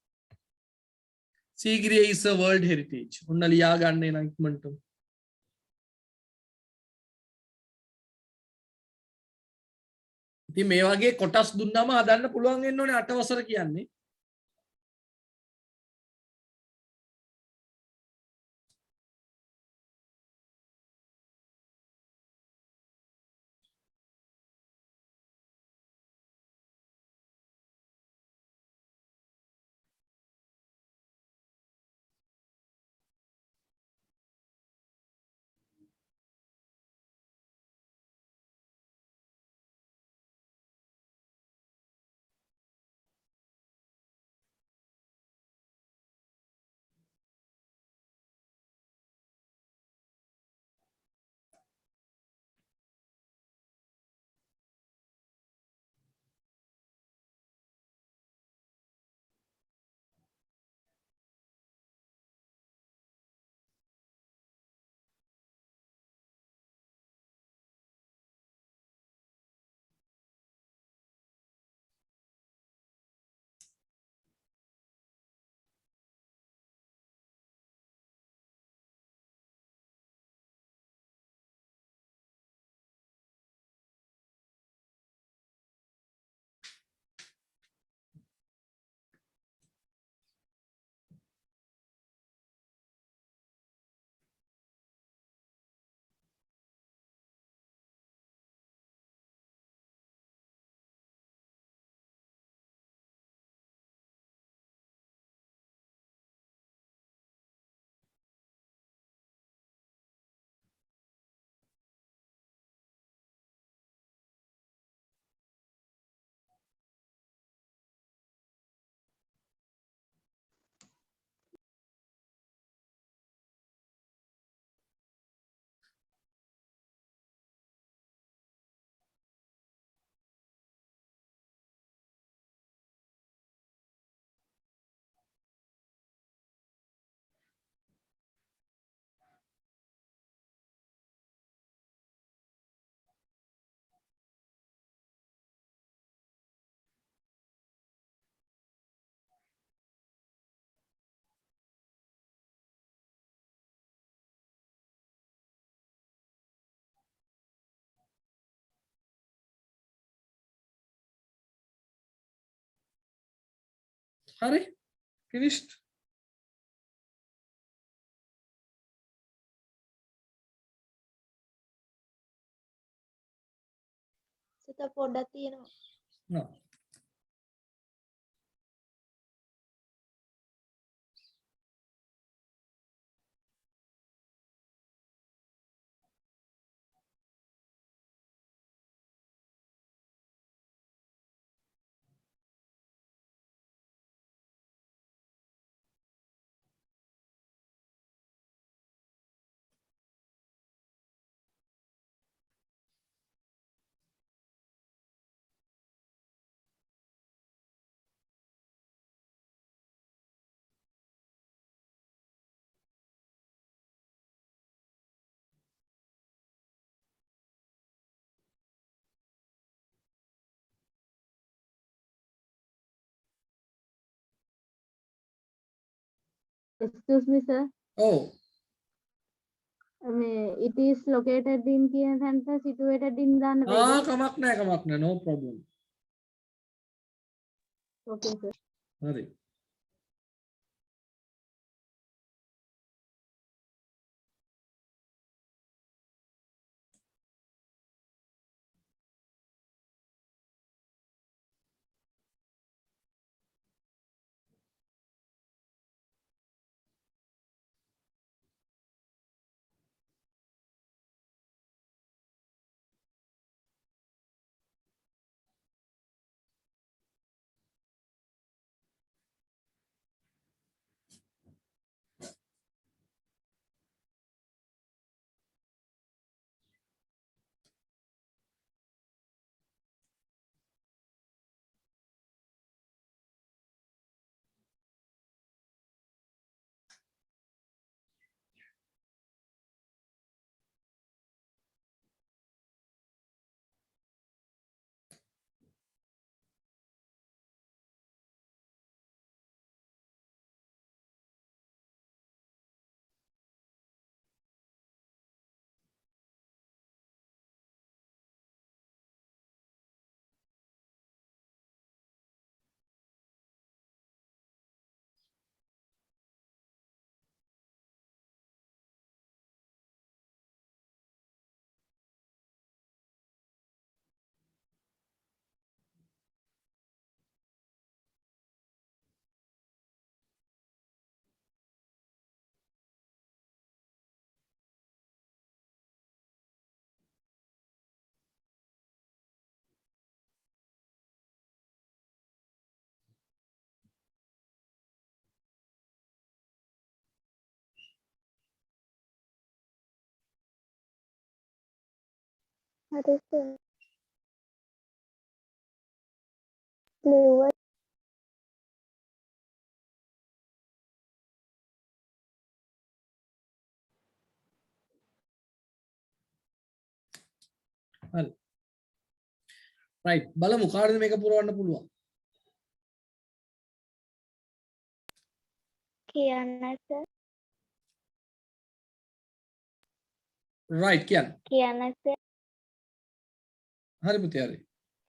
Sigiriya is a world heritage. ඔන්න ලියා ගන්න එන ඉක්මනට. ඉතින් මේ වගේ කොටස් දුන්නාම හදන්න පුළුවන් වෙන්න ඕනේ 8 වසර කියන්නේ. හරි finished. සිත පොඩ්ඩක් තියෙනවා. No. Excuse me, sir. Oh, It is located in කියන තැනට situated in දාන්න බැහැ. කමක් නැහැ no problem. Okay, sir. හරි. හරි සර්. ලිව්වා. හරි. right බලමු කාටද මේක පුරවන්න පුළුවන්. කියන්න සර්. right කියන්න. කියන්න සර්. හරි පුතේ හරි.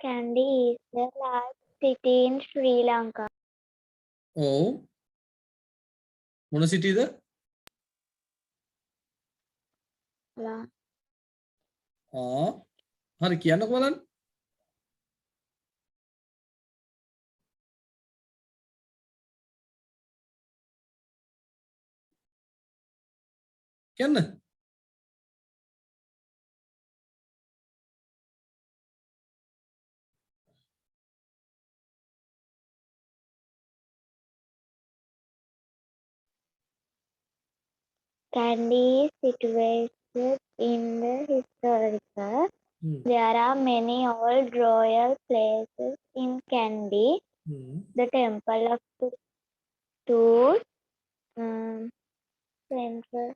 Kandy is the large city in Sri Lanka. ඔව්. මොන සිටිද? හරි කියන්නකෝ බලන්න. කියන්න. Kandy is situated in the historical. There are many old royal places in Kandy. The temple of the Toor, central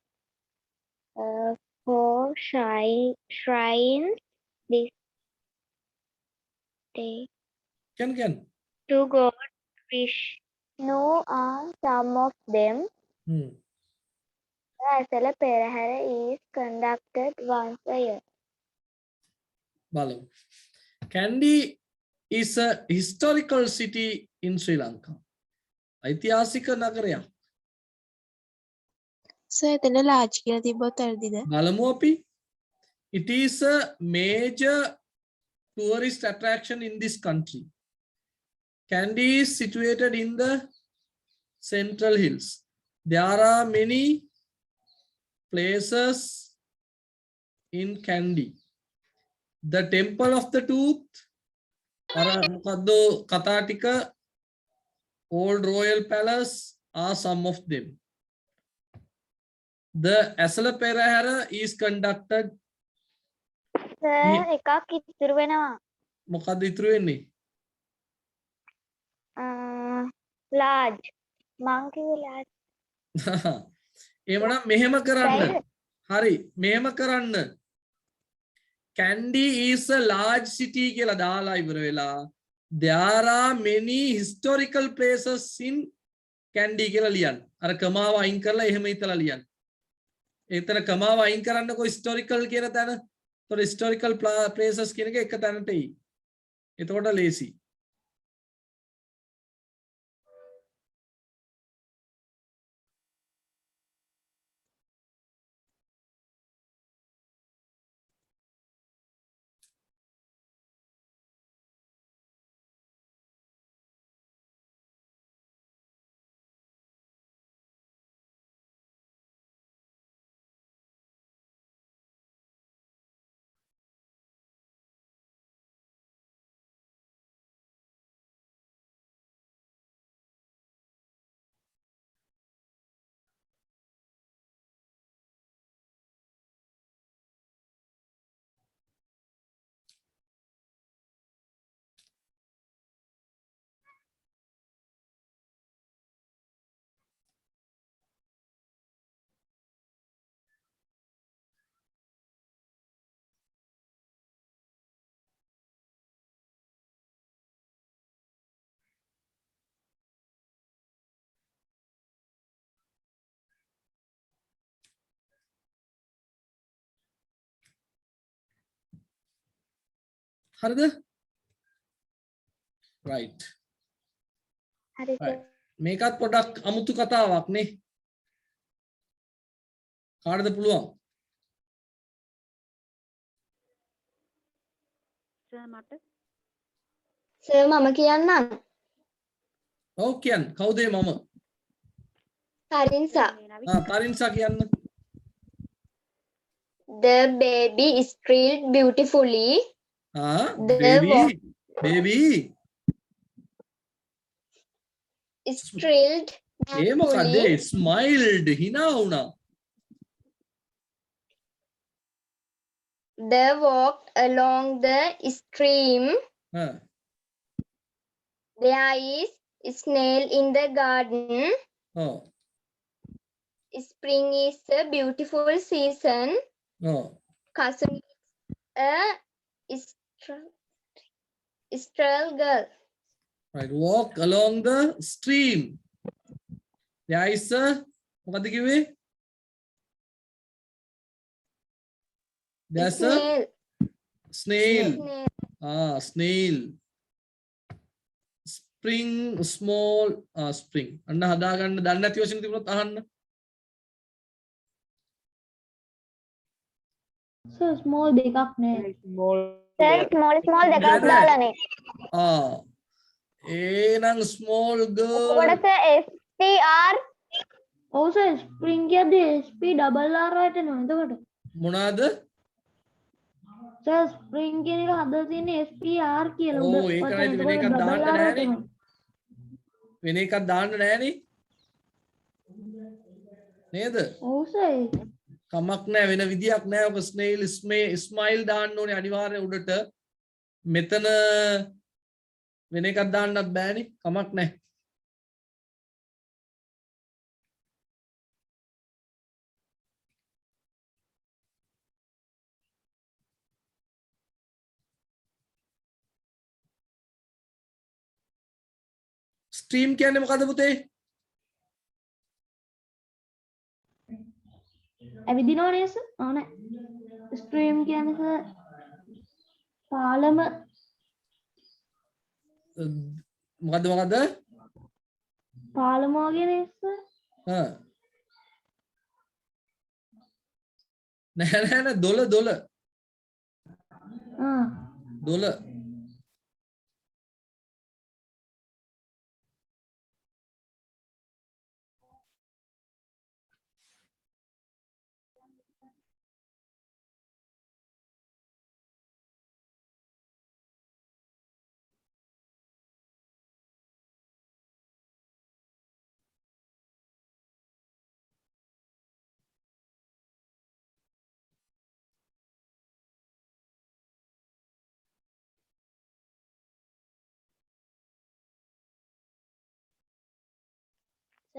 for shrines. This day කියන්න. to God Vishnu are some of them. The Asala Perahara is conducted once a year. බලමු. Kandy is a historical city in Sri Lanka. ඓතිහාසික නගරයක්. සර් එතන large කියලා තිබ්බොත් වැරදිද? බලමු අපි. It is a major tourist attraction in this country. Kandy is situated in the Central Hills. There are many places in Kandy. The Temple of the Tooth, Mokkaddo katha tika, Old Royal Palace are some of them. The Asala Perahara is conducted. Sir එකක් ඉතුරු වෙනවා. මොකද්ද ඉතුරු වෙන්නේ? large මං කිව්වේ large. එහෙමනම් මෙහෙම කරන්න. හරි මෙහෙම කරන්න. Kandy is a large city කියලා දාලා ඉවර වෙලා there are many historical places in Kandy කියලා ලියන්න. අර කමාව අයින් කරලා එහෙම හිතලා ලියන්න. එතන කමාව අයින් කරන්නකො historical කියන තැන. ඒතකොට historical places කියන එක එක තැනට එයි. එතකොට ලේසි. හරිද? right. හරි සර්. මේකත් පොඩක් අමුතු කතාවක් නේ. කාටද පුළුවන්? සර් මට. සර් මම කියන්නම්. ඔව් කියන්න. කවුද මම? තරින්සා. තරින්සා කියන්න. The baby is drilled beautifully. baby is drilled ඒ මොකද? smiled hina වුණා. They walked along the stream. There is a snail in the garden. Spring is a beautiful season. Kasumi is a stroll girl. Right, walk along the stream. There is a මොකද කිව්වේ? There's a snail. Snail. Spring, small, spring. අන්න හදාගන්න දන්නේ නැති වශයෙන් තිබුණොත් අහන්න. So small දෙකක් නෑ. small දෙකක් දාලානේ. එහෙනම් small girl. ඔකට SPR. ඔව් සර් ස්ප්‍රින්ග් කියද්දි SP ඩබල් R වටනවා එතකොට. මොනවාද? සර් ස්ප්‍රින්ග් කියන එක හදලා තියෙන්නේ SPR කියලා. ඔව් ඒකයි වෙන එකක් දාන්න නෑනේ. වෙන එකක් දාන්න නෑනේ. නේද? ඔව් සර්. කමක් නෑ වෙන විදියක් නෑ. ඔක ස්නේල් ස්මයිල් දාන්න ඕනේ අනිවාර්යෙන් උඩට. මෙතන වෙන එකක් දාන්නත් බෑනේ. කමක් නෑ. ස්ට්‍රීම් කියන්නේ මොකද්ද පුතේ? ඇවිදිනව නේද? නෑ. ස්ට්‍රීම් කියන්නේ පාලම මොකද්ද? පාලමෝගේ නේස නෑ නෑ නෑ දොළ දොළ දොළ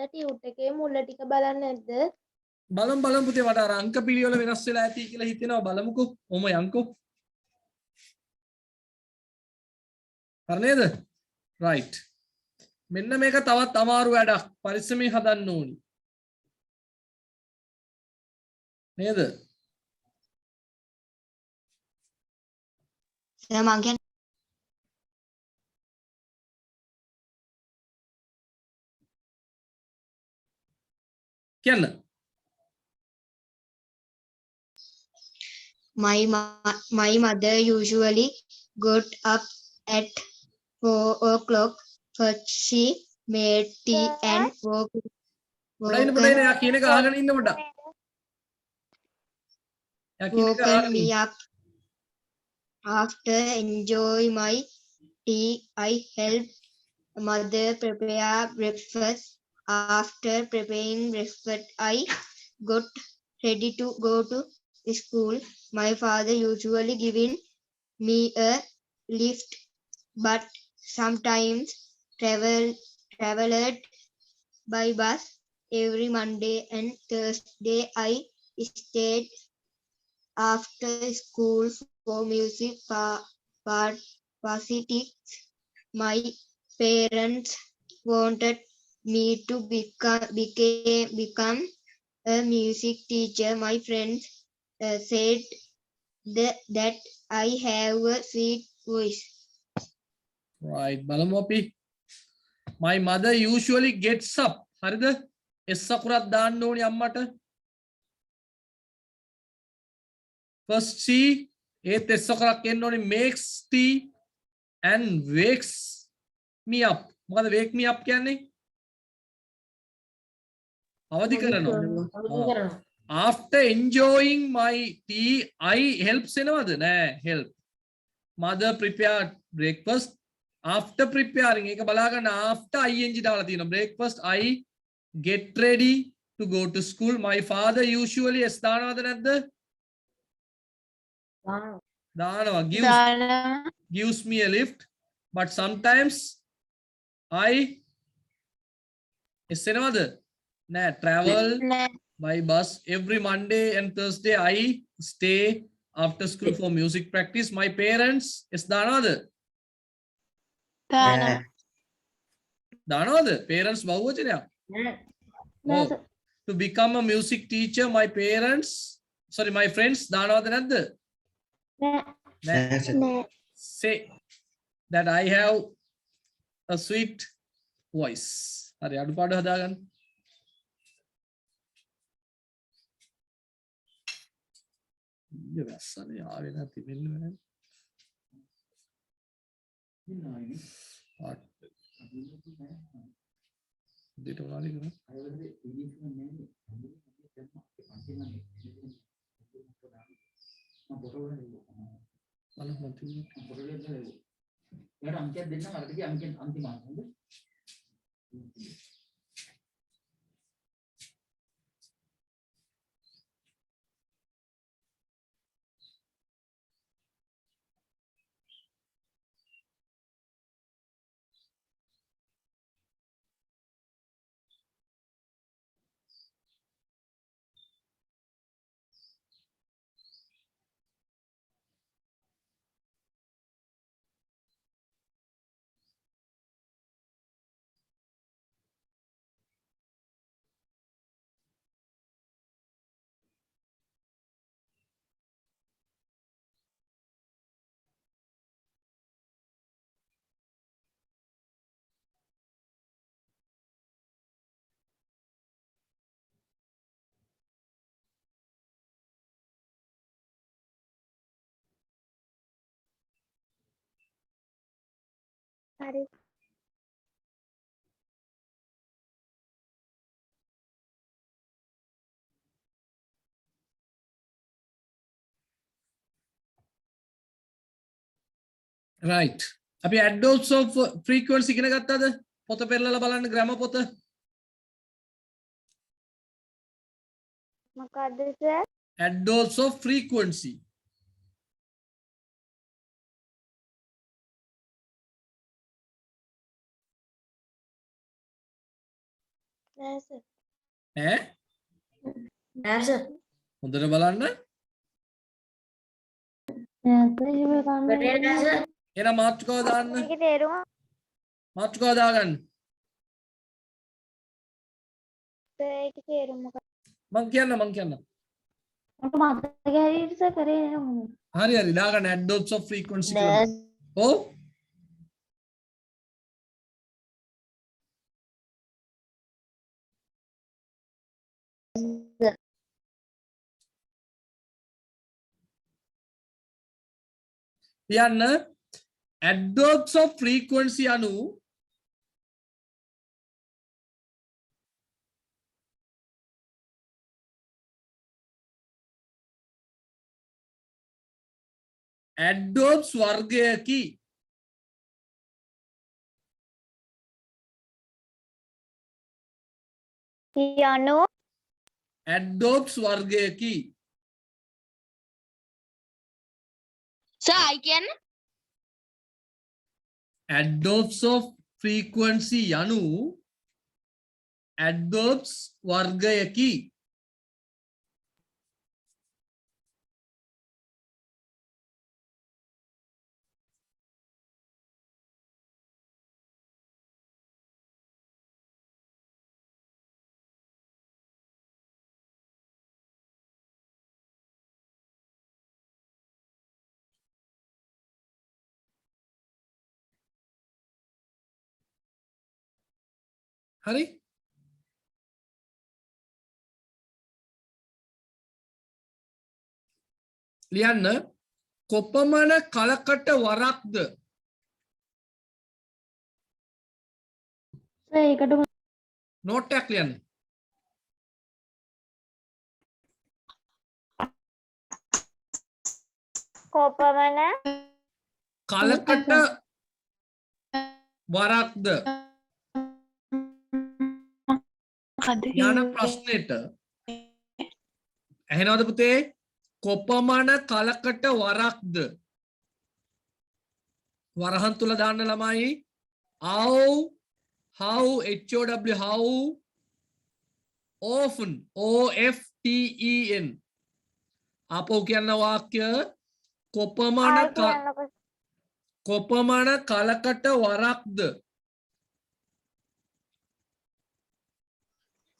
ටියුට් එකේ මුල ටික බලන්නේ නැද්ද? බලමු පුතේ මට අර අංක පිළිවෙල වෙනස් වෙලා ඇති කියලා හිතෙනවා බලමුකෝ ඔම යන්කෝ හරි නේද රයිට් මෙන්න මේක තවත් අමාරු වැඩක් පරිස්සමෙන් හදන්න ඕනි නේද සර් මං කියන්නේ කියන්න my mother usually got up at 4 o'clock. First she made tea and පුතේ යා කියන එක අහගෙන ඉන්න පොඩ්ඩක් යා කියන එක woken අහගෙන me ඉන්න up. After enjoy my tea, I helped mother prepare breakfast. After preparing breakfast, I got ready to go to school. My father usually giving me a lift, but sometimes traveled by bus. Every Monday and Thursday, I stayed after school for music parties. My parents wanted me to become a music teacher. My friends said that I have a sweet voice. right බලමු අපි my mother usually gets up හරිද s අකුරක් දාන්න ඕනි අම්මට first she ඒත් s අකුරක් එන්න ඕනි makes tea and wakes me up මොකද wake me up කියන්නේ අවදි කරනවා after enjoying my tea I helps එනවද නෑ help mother prepared breakfast after preparing එක බලා ගන්න after ing දාලා තියෙනවා breakfast I get ready to go to school my father usually s දානවද නැද්ද දානවා gives me a lift but sometimes I s එනවද නෑ travel by bus every Monday and Thursday I stay after school for music practice my parents s දානවද දානවද parents බහුවචනයක් oh, to become a music teacher my parents sorry my friends දානවද නැද්ද say that I have a sweet voice හරි අඩුපාඩු හදාගන්න ඊය වැස්සනේ ආවේ නැති මෙන්න මෙන්න දෙට උනාලි කරා හරි. right අපි adverbs of frequency ඉගෙන ගත්තද පොත පෙරලලා බලන්න ග්‍රැමර් පොත මොකද්ද සර්? adverbs of frequency නෑ සර්. ඈ නෑ සර්. හොඳට බලන්න එහෙනම් මාතෘකාව දාන්න මේකේ තේරුම මාතෘකාව දාගන්න සර් ඒකේ තේරුම මොකක්ද? මං කියන්න මට මතක හැටියට සර් කරේ නෑ. හරි හරි දාගන්න adverbs of frequency කියලා ඔව් කියන්න adverbs of frequency anu adverbs වර්ගයකි යනු adverbs වර්ගයකි Sir, I can. adverbs of frequency යනු adverbs වර්ගයකි හරි ලියන්න කොපමණ කලකට වරක්ද සර් ඒකට නෝට් එකක් ලියන්න කොපමණ කලකට වරක්ද යන ප්‍රශ්නෙට ඇහෙනවද පුතේ කොපමණ කලකට වරක්ද වරහන් තුල දාන්න ළමයි how how often often අපෝ කියන වාක්‍ය කොපමණ කලකට වරක්ද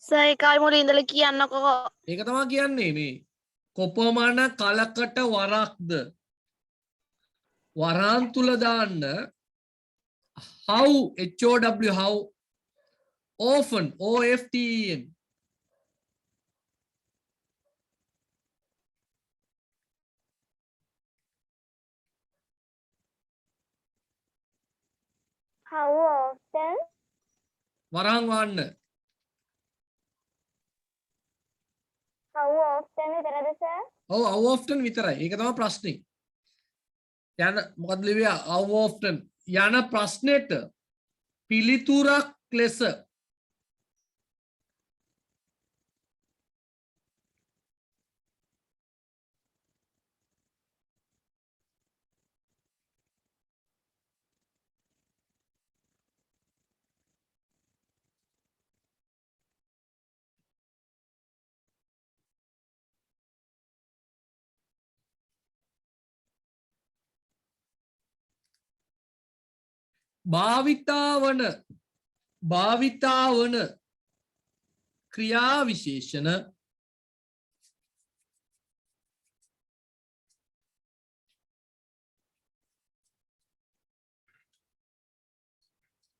සර් ඒ කාලේ මුලින් ඉඳලා කියන්නකෝ. ඒක තමයි කියන්නේ මේ කොපමණ කලකට වරක්ද වරහන් තුල දාන්න how how often often how often වරහන් වන්න how often විතරද සර්? ඔව් how often විතරයි ඒක තමයි ප්‍රශ්නේ යන මොකද ලිව්වේ how often යන ප්‍රශ්නෙට පිළිතුරක් ලෙස භාවිතා වන ක්‍රියා විශේෂණ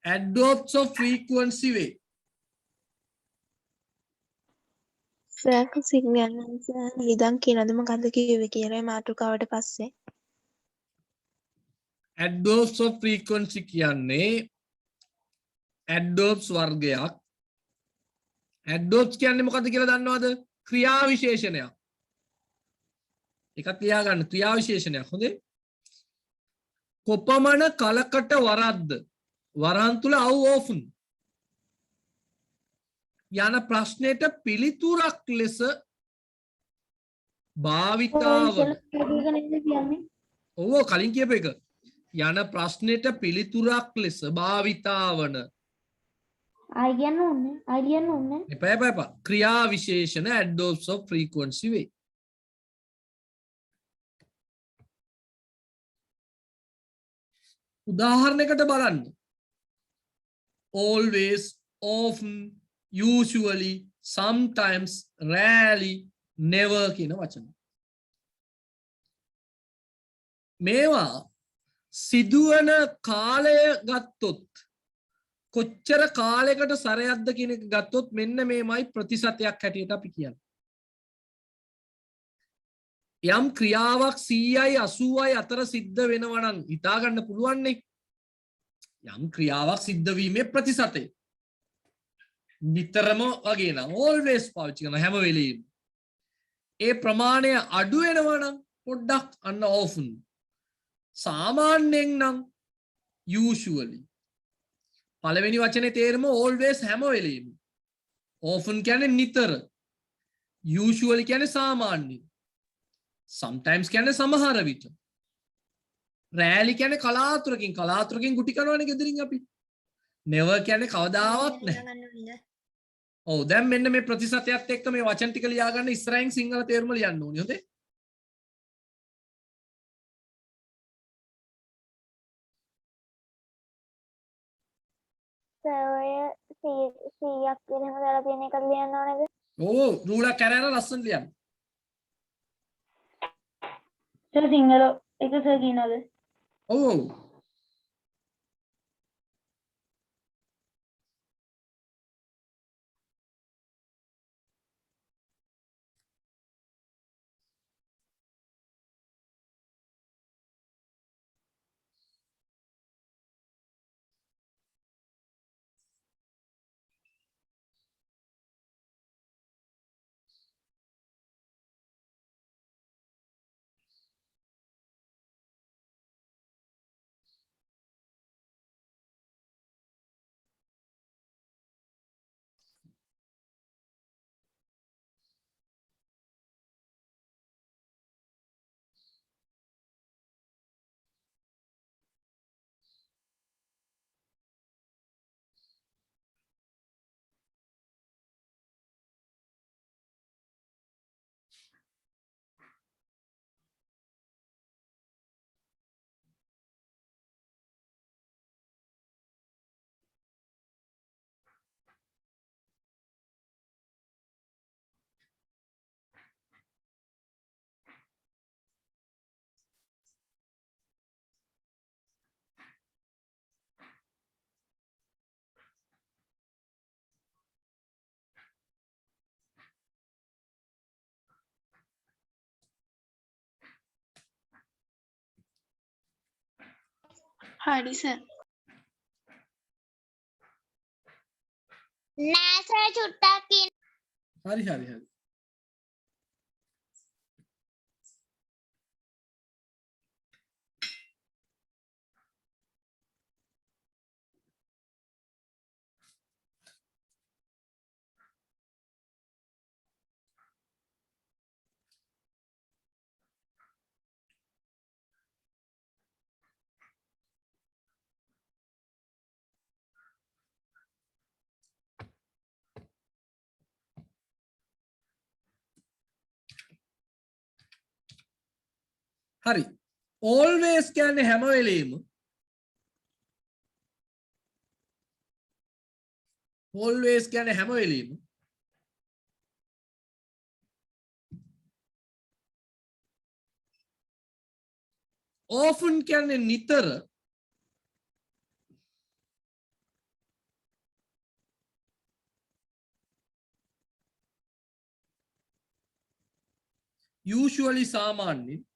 adverbs of frequency වේ සර් සිග්නල් සර් ඉදන් කියනද මොකද්ද කිව්වේ කියලා මාතෘකාවට පස්සේ adverbs of frequency කියන්නේ adverbs වර්ගයක්. adverbs කියන්නේ මොකද්ද කියලා දන්නවද? ක්‍රියා විශේෂණයක්. එකක් ලියා ගන්න ක්‍රියා විශේෂණයක්. හොඳේ. කොපමණ කලකට වරද්ද වරහන් තුල how often යන ප්‍රශ්නෙට පිළිතුරක් ලෙස භාවිතාවන ඔව් කලින් කියපු එක යන ප්‍රශ්නෙට පිළිතුරක් ලෙස භාවිතාවන ආයි කියන්න ඕනේ එපා ක්‍රියා විශේෂණ adverbs of frequency වේ. උදාහරණයකට බලන්න. always, often, usually, sometimes, rarely, never කියන වචන. මේවා සිදුවන කාලය ගත්තොත් කොච්චර කාලයකට සැරයක්ද කියන එක ගත්තොත් මෙන්න මේමයි ප්‍රතිශතයක් හැටියට අපි කියන්නේ. යම් ක්‍රියාවක් 100යි 80යි අතර සිද්ධ වෙනවා නම් හිතා ගන්න පුළුවන් නේ. යම් ක්‍රියාවක් සිද්ධ වීමේ ප්‍රතිශතය නිතරම වගේ නම් always පාවිච්චි කරන හැම වෙලෙම ඒ ප්‍රමාණය අඩු වෙනවා නම් පොඩ්ඩක් අන්න often සාමාන්‍යයෙන් නම් usually පළවෙනි වචනේ තේරුම always හැම වෙලෙම often කියන්නේ නිතර usually කියන්නේ සාමාන්‍යයෙන් sometimes කියන්නේ සමහර විට rarely කියන්නේ කලාතුරකින් ගුටි කනවනේ ගෙදරින් අපි never කියන්නේ කවදාවත් නැහැ. ඔව් දැන් මෙන්න මේ ප්‍රතිශතයත් එක්ක මේ වචන ටික ලියා ගන්න ඉස්සරහින් සිංහල තේරුම ලියන්න ඕනේ. හොඳේ. සර්වය 100ක් වෙනම දාලා තියෙන එකක් ලියන්න ඕනේද? ඔව් රූලක් කරලා ලස්සන ලියන්න. සිංහල එක සර් කියනවාද? ඔව් හරි සර්. නෑ සර් චුට්ටක් හරි. හරි. always කියන්නේ හැම වෙලෙම often කියන්නේ නිතර usually සාමාන්‍යයෙන්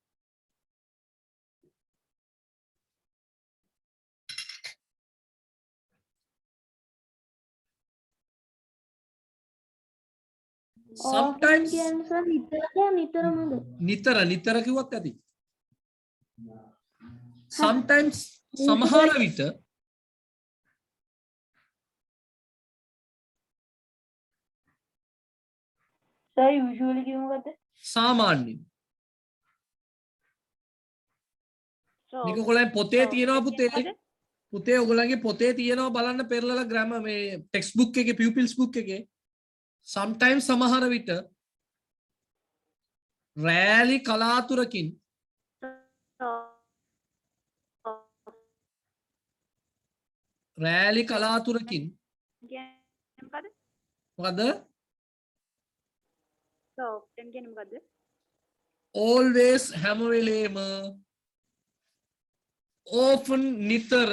sometimes කියන්නේ සර් නිතරමද? නිතර කිව්වත් ඇති. sometimes සමහර විට සර් usually කිව්ව මොකද? සාමාන්‍යයෙන් මේක ඔයගොල්ලන් පොතේ තියෙනවා පුතේ ඔයගොල්ලන්ගේ පොතේ තියෙනවා බලන්න පෙරලලා ග්‍රැමර් මේ ටෙක්ස්ට් බුක් එකේ pupils book එකේ sometimes සමහර විට රෑලි කලාතුරකින් මොකද always හැම වෙලේම often නිතර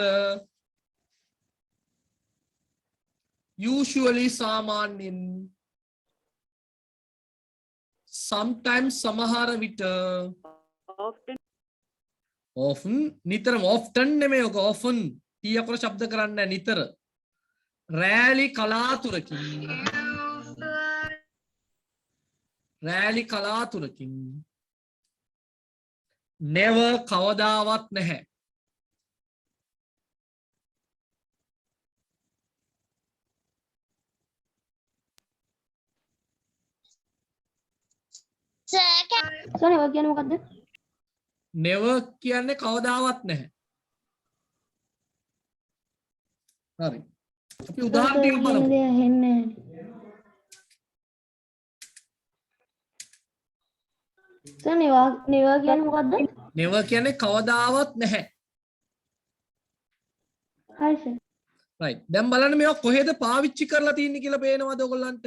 usually සාමාන්‍යයෙන් sometimes සමහර විට often නිතරම often නෙමෙයි ඔක often t අකුර ශබ්ද කරන්නේ නැහැ නිතර රෑලි කලාතුරකින් never කවදාවත් නැහැ සර් never කියන්නේ මොකද්ද? never කියන්නේ කවදාවත් නැහැ හරි අපි උදාහරණ ටිකක් බලමු දේ ඇහෙන්නේ සර් never කියන්නේ මොකද්ද? never කියන්නේ කවදාවත් නැහැ හරි සර්. right දැන් බලන්න මේවා කොහෙද පාවිච්චි කරලා තියෙන්නේ කියලා පේනවද ඔයගොල්ලන්ට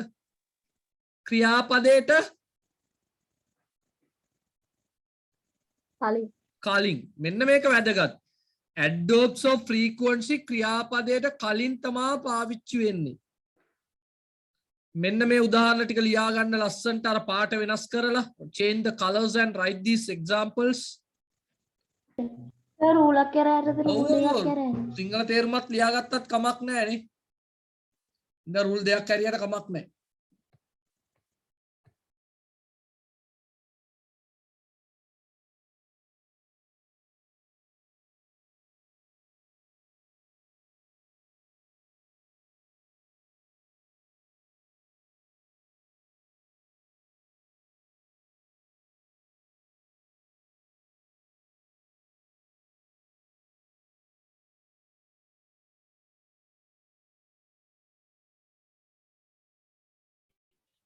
ක්‍රියාපදයට කලින් මෙන්න මේක වැදගත් adverbs of frequency ක්‍රියාපදයට කලින් තමා පාවිච්චි වෙන්නේ මෙන්න මේ උදාහරණ ටික ලියා ගන්න ලස්සන්ට අර පාට වෙනස් කරලා change the colors and write these examples sir රූලක් කරාටද රූල් දෙකක් කරා. සිංහල තේරුමත් ලියාගත්තත් කමක් නැහැ නේ ඉතින් රූල් දෙකක් හරියට කමක් නැහැ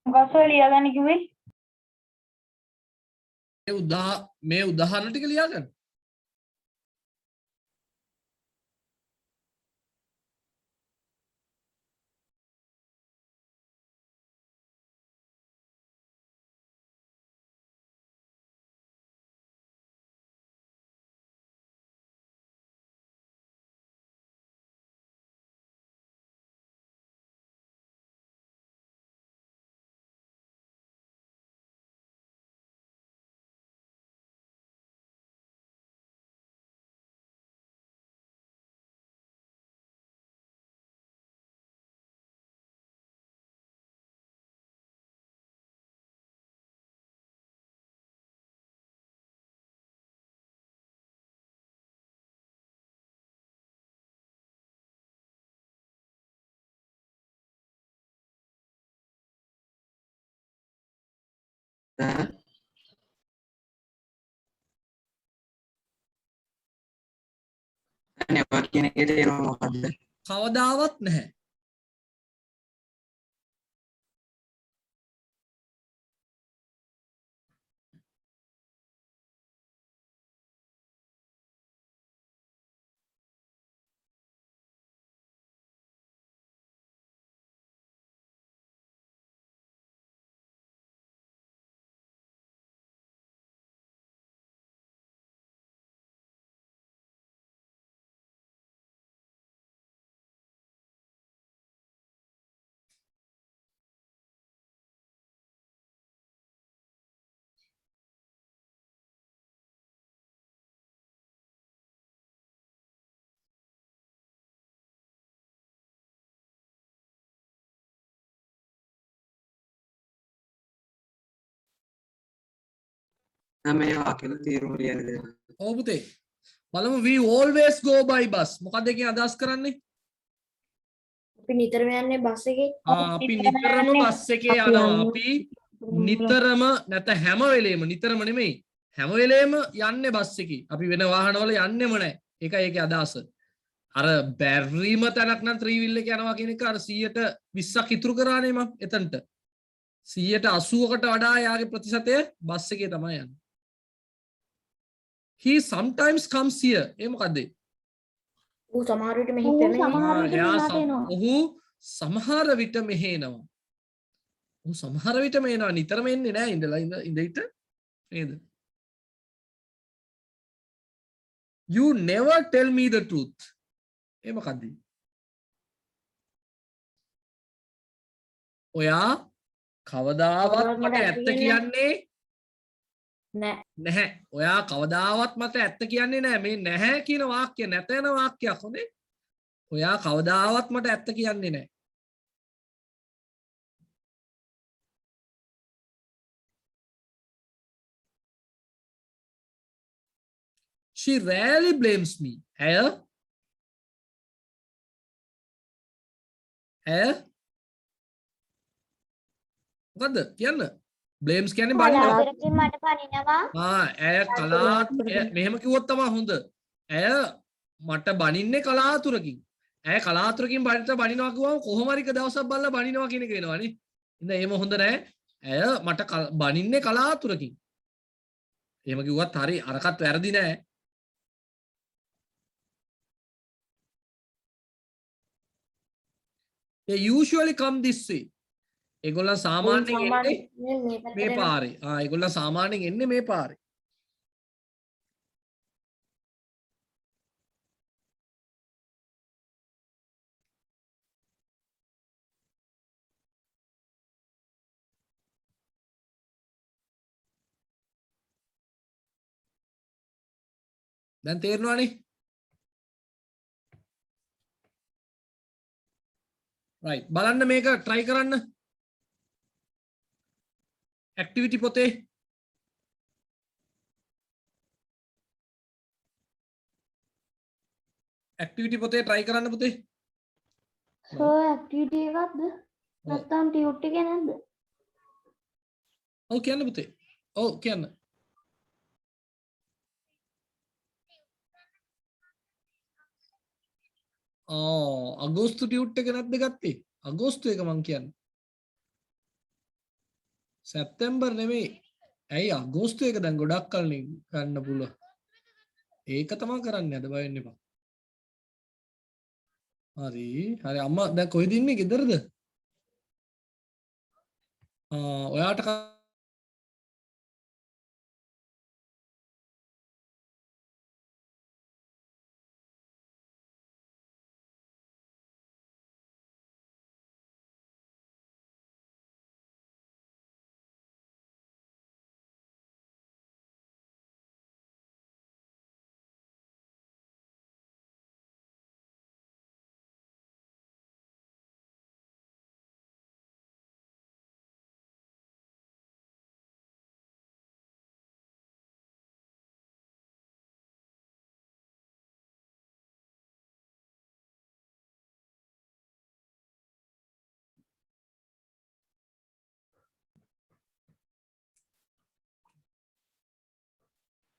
මොකක්ද සර් ලියාගන්න කිව්වේ? මේ උදාහරණ ටික ලියා ගන්න never කියන එකේ තේරුම මොකද්ද? කවදාවත් නැහැ මේ වාක්‍යෙට තීරුම ලියන්න දෙන්න. ඔව් පුතේ. බලමු we always go by bus. මොකක්ද එකෙන් අදහස් කරන්නේ? අපි නිතරම යන්නේ බස් එකේ. අපි නිතරම බස් එකේ යනවා. අපි නිතරම නැත හැම වෙලේම නිතරම නෙමෙයි. හැම වෙලේම යන්නේ බස් එකේ. අපි වෙන වාහනවල යන්නෙම නැහැ. ඒකයි ඒකේ අදහස. අර බැරිම තැනක් නම් ත්‍රිවිල් එක යනවා කියන එක අර 120ක් ඉතුරු කරානේ මම එතනට 180කට වඩා යාගේ ප්‍රතිශතය බස් එකේ තමයි යන්නේ. He sometimes comes here. ඒ මොකද්ද? ඌ සමහර විට මෙහෙට එනවා. ඔහු සමහර විට මෙහෙ එනවා. ඔහු සමහර විට මෙහෙ එනවා. නිතරම එන්නේ නැහැ ඉඳලා ඉඳිට නේද? You never tell me the truth. ඒ මොකද්ද? ඔයා කවදාවත් මට ඇත්ත කියන්නේ නැහැ. ඔයා කවදාවත් මට ඇත්ත කියන්නේ නැහැ. මේ නැහැ කියන වාක්‍ය නැත යන වාක්‍යයක් හොඳේ. ඔයා කවදාවත් මට ඇත්ත කියන්නේ නැහැ. She rarely blames me. මොකද්ද කියන්න? බ්ලේම්ස් කියන්නේ බනිනවා. කලාතුරකින් මට පනිනවා. ඇය මෙහෙම කිව්වොත් තමයි හොඳ. ඇය මට බනින්නේ කලාතුරකින්. ඇය කලාතුරකින් බනිනවා කිව්වම කොහොම හරි එක දවසක් බලලා බනිනවා කියන එක වෙනවනේ. ඉතින් එහෙම හොඳ නැහැ. ඇය මට බනින්නේ කලාතුරකින්. එහෙම කිව්වත් හරි අරකට වැරදි නෑ. They usually come this way. ඒගොල්ලන් සාමාන්‍යයෙන් එන්නේ මේ පාරේ. ඒගොල්ලන් සාමාන්‍යයෙන් එන්නේ මේ පාරේ. දැන් තේරෙනවනේ? right බලන්න මේක try කරන්න. activity පොතේ activity පොතේ try කරන්න පුතේ. so activity එකක්ද නැත්නම් tute එකේ නැද්ද? ඔව් කියන්න පුතේ. ඔව් කියන්න. අගෝස්තු ටියුට් එක නැද්ද ගත්තේ? අගෝස්තු එක මං කියන්නේ. සැප්තැම්බර් නෙමෙයි. ඇයි අගෝස්තු එක දැන් ගොඩක් කල් ගන්න පුළුවන්. ඒක තමයි කරන්නේ අද බය වෙන්න එපා. හරි. හරි අම්මා දැන් කොහෙද ඉන්නේ? ගෙදරද? ඔයාට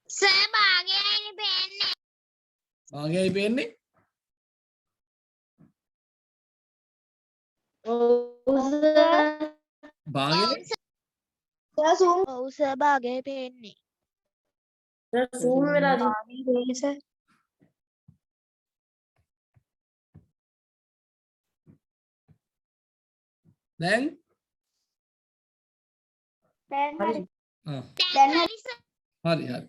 සර් භාගයයි පේන්නේ. භාගයයි පේන්නේ? භාගයයි? ඔව් සර් භාගයයි පේන්නේ. zoom වෙලා තියෙන්නේ. දැන් හරි. හරි හරි.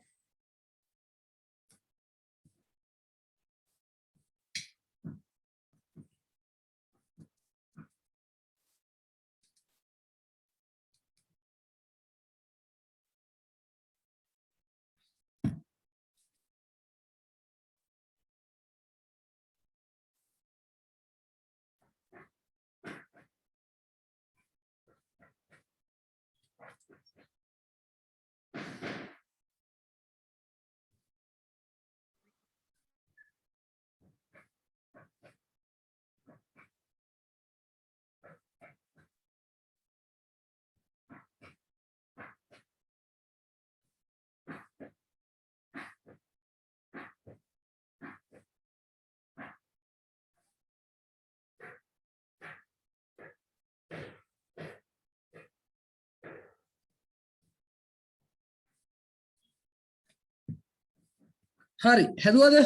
හරි හැදුවද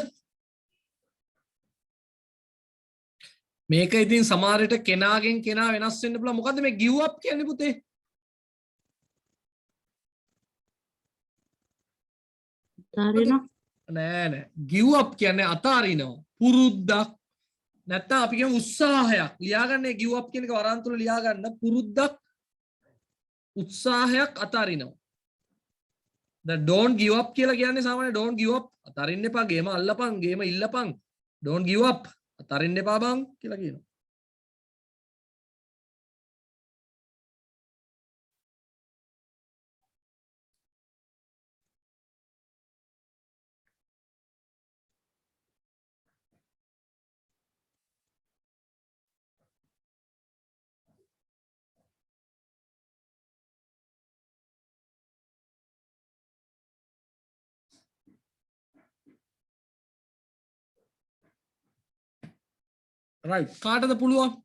මේක ඉතින් සමහරට කෙනාගෙන් කෙනා වෙනස් වෙන්න පුළුවන් මොකද්ද මේ give up කියන්නේ පුතේ නෑ give up කියන්නේ අතාරිනවා පුරුද්දක් නැත්තම් අපි කියමු උත්සාහයක් ලියාගන්නේ give up කියන එක වරන් තුල ලියාගන්න පුරුද්දක් උත්සාහයක් අතාරිනවා the don't give up කියලා කියන්නේ සාමාන්‍ය don't give up අතාරින්න එපා ගේම අල්ලපන් ගේම ඉල්ලපන් don't give up අතාරින්න එපා බං කියලා කියනවා right කාටද පුළුවන්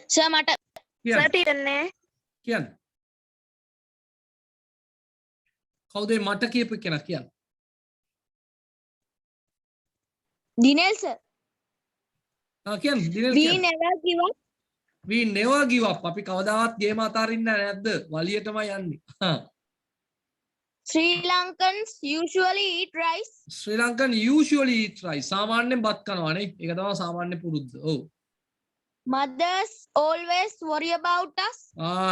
සර් මට කියන්න තියන්නේ කියන්න කවුද මට කියපු කෙනා කියන්න දිනෙල් සර් කියන්න දිනෙල් we කියන්න never give up we never give up අපි කවදාවත් ගේම අතාරින්නේ නැද්ද වලියටමයි යන්නේ Sri Lankans usually eat rice Sri Lankan usually eat rice සාමාන්‍යයෙන් බත් කනවානේ ඒක තමයි සාමාන්‍ය පුරුද්ද ඔව් mothers always worry about us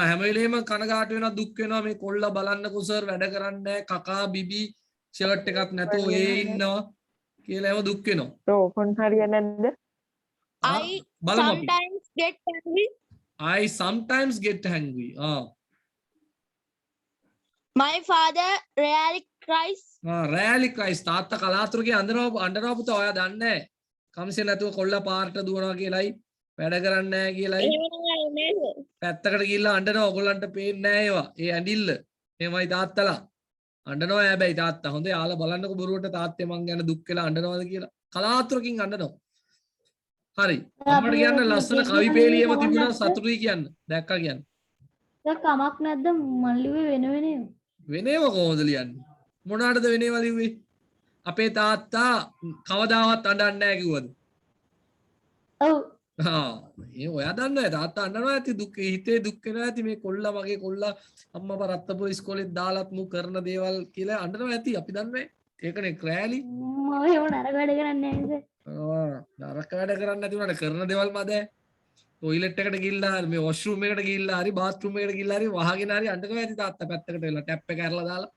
හැම වෙලේම කනගාටු වෙනවා දුක් වෙනවා මේ කොල්ලා බලන්නකෝ සර් වැඩ කරන්නේ නැහැ කකා බිබි ෂර්ට් එකක් නැතුව ඒ ඉන්නවා කියලා එහෙම දුක් වෙනවා ඕෆන් හරියන්නේ නැද්ද I sometimes get angry I sometimes get angry my father rarely cries රෑලි ක්‍රයිස් තාත්තා කලාතුරකින් අඬනවා පුතා ඔයා දන්නේ නැහැ කම්සේ නැතුව කොල්ලා පාරට දුවනවා කියලායි වැඩ කරන්නේ නැහැ කියලායි පැත්තකට ගිහිල්ලා අඬනවා ඔයගොල්ලන්ට පේන්නේ නැහැ ඒවා ඒ ඇඬිල්ල එහෙමයි තාත්තලා අඬනවා හැබැයි තාත්තා හොඳේ ආලා බලන්නකො බොරුවට තාත්තේ මං ගැන දුක් වෙලා අඬනවාද කියලා කලාතුරකින් අඬනවා හරි අපිට කියන්න ලස්සන කවි පේලියම තිබුණා සතුටුයි කියන්න දැක්කා කියන්න කමක් නැද්ද මල්ලිවේ වෙන වෙනේම කොහොමද ලියන්නේ මොනවාටද වෙනේම ලිව්වේ අපේ තාත්තා කවදාවත් අඬන්නේ නැහැ කිව්වද ඔව් ඒ ඔයා දන්නේ තාත්තා අඬනවා ඇති දුක් හිතේ දුක් වෙනවා ඇති මේ කොල්ලා මගේ කොල්ලා අම්මා රත්තපුර ඉස්කෝලේ දාලත් මු කරන දේවල් කියලා අඬනවා ඇති අපි දන්නේ ඒකනේ ක්‍රෑලි මම එහෙම නරක වැඩ කරන්නේ නැහැ නරක වැඩ කරන්නේ නැති උනාට කරන දේවල් මැද ටොයිලට් එකට ගිහිල්ලා මේ වොෂ්රූම් එකට ගිහිල්ලා හරි බාත්රූම් එකට ගිහිල්ලා හරි වහගෙන හරි අඬනවා ඇති තාත්තා පැත්තකට වෙලා ටැප් එක ඇරලා දාලා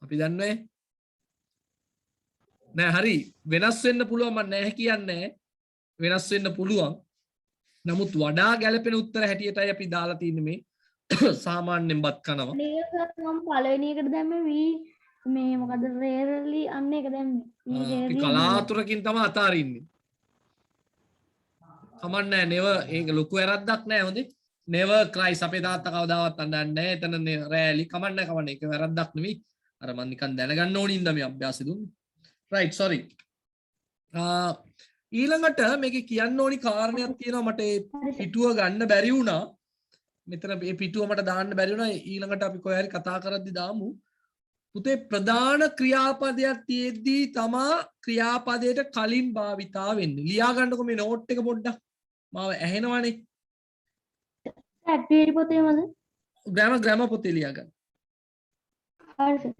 අපි දන්නේ නෑ හරි වෙනස් වෙන්න පුළුවන් මම නැහැ කියන්නේ වෙනස් වෙන්න පුළුවන් නමුත් වඩා ගැළපෙන උත්තර හැටියටයි අපි දාලා තින්නේ මේ සාමාන්‍යයෙන් බත් කනවා මම පළවෙනි එකට දැම්මේ වී මේ මොකද රේරලි අන්න එක දැම්මේ අපි කලාතුරකින් තමයි අතාරින්නේ කමන්නේ නෙව ඒක ලොකු වැරද්දක් නෑ හොඳේ never cries අපේ තාත්තා කවදාවත් අඬන්නේ නෑ එතන රෑලි කමන්නේ ඒක වැරද්දක් නෙමෙයි අර මම නිකන් දැනගන්න ඕනින් ඉඳ මේ අභ්‍යාසෙ දුන්නේ right sorry ඊළඟට මේකේ කියන්න ඕනි කාරණයක් තියෙනවා මට ඒ පිටුව ගන්න බැරි වුණා මෙතන මේ පිටුව මට දාන්න බැරි වුණා ඊළඟට අපි කොහේ හරි කතා කරද්දි දාමු පුතේ ප්‍රධාන ක්‍රියාපදයක් තියෙද්දී තමා ක්‍රියාපදයට කලින් භාවිතා වෙන්නේ ලියා ගන්නකො මේ නෝට් එක පොඩ්ඩක් මාව ඇහෙනවනේ ඇක්ටිවිටි පොතේ මද ග්‍රැමර් පොතේ ලියා ගන්න හරි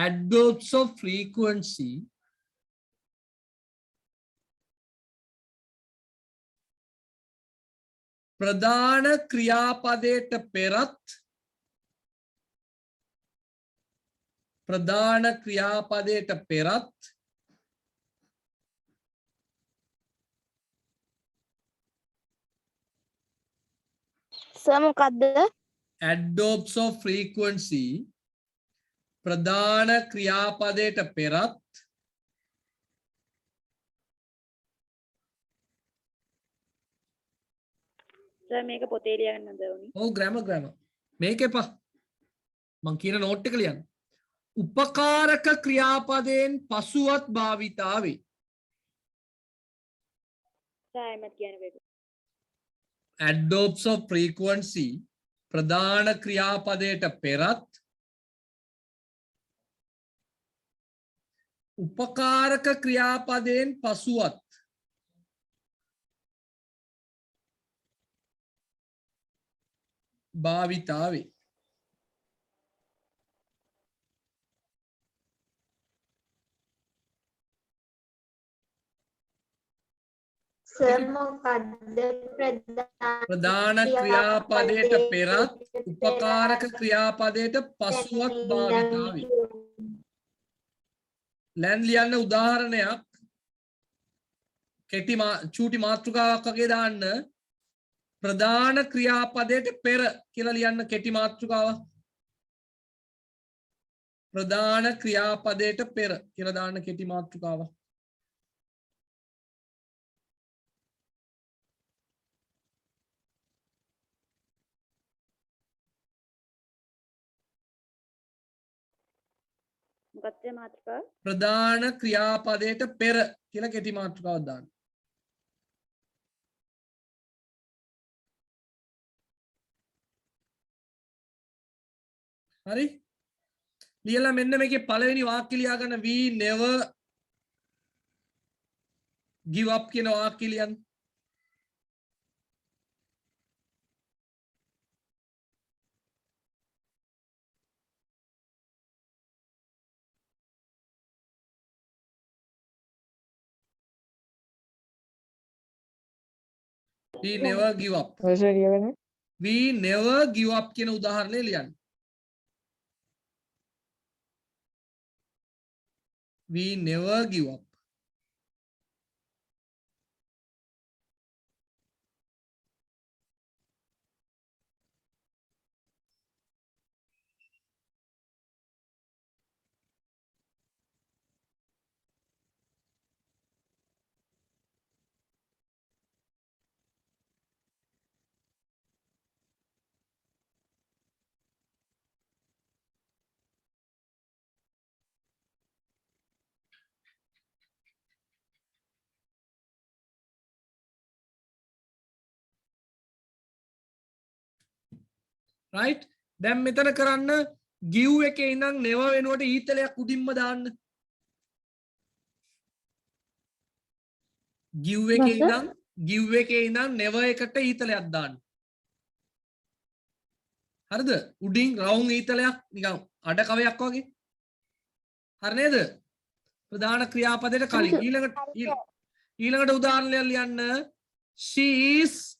adverbs of frequency ප්‍රධාන ක්‍රියාපදයට පෙරත් සර් මොකද්ද adverbs of frequency ප්‍රධාන ක්‍රියාපදයට පෙරත් සර් මේක පොතේ ලියන්න ඕනි. ඔව් ග්‍රැමර් මේක එපා මං කියන නෝට් එක ලියන්න උපකාරක ක්‍රියාපදයෙන් පසුවත් භාවිතා වේ සායමත් කියන එක. adverbs of frequency ප්‍රධාන ක්‍රියාපදයට පෙරත් උපකාරක ක්‍රියාපදයෙන් පසුවත් භාවිතා වේ. සර් මොකද්ද ප්‍රධාන ක්‍රියාපදයට පෙරත් උපකාරක ක්‍රියාපදයට පසුවත් භාවිතා වේ. ලෑන් ලියන්න උදාහරණයක් කෙටි චූටි මාතෘකාවක් වගේ දාන්න ප්‍රධාන ක්‍රියාපදයට පෙර කියලා ලියන්න කෙටි මාතෘකාවක්. ප්‍රධාන ක්‍රියාපදයට පෙර කියලා දාන්න කෙටි මාතෘකාවක්. මොකක්ද මාතෘකාව? ප්‍රධාන ක්‍රියාපදයට පෙර කියලා කෙටි මාතෘකාවක් දාන්න. හරි? ලියලා මෙන්න මේකේ පළවෙනි වාක්‍ය ලියා ගන්න we never give up කියන වාක්‍ය ලියන්න. We never give up. We never give up කියන උදාහරණය ලියන්න. We never give up. right? දැන් මෙතන කරන්න give එකේ ඉඳන් never වෙනුවට ඊතලයක් උඩින්ම දාන්න. give එකේ ඉඳන් never එකට ඊතලයක් දාන්න. හරිද? උඩින් round ඊතලයක් නිකන් අඩ කවයක් වගේ. හරි නේද? ප්‍රධාන ක්‍රියාපදයට කලින් ඊළඟට උදාහරණයක් ලියන්න. she is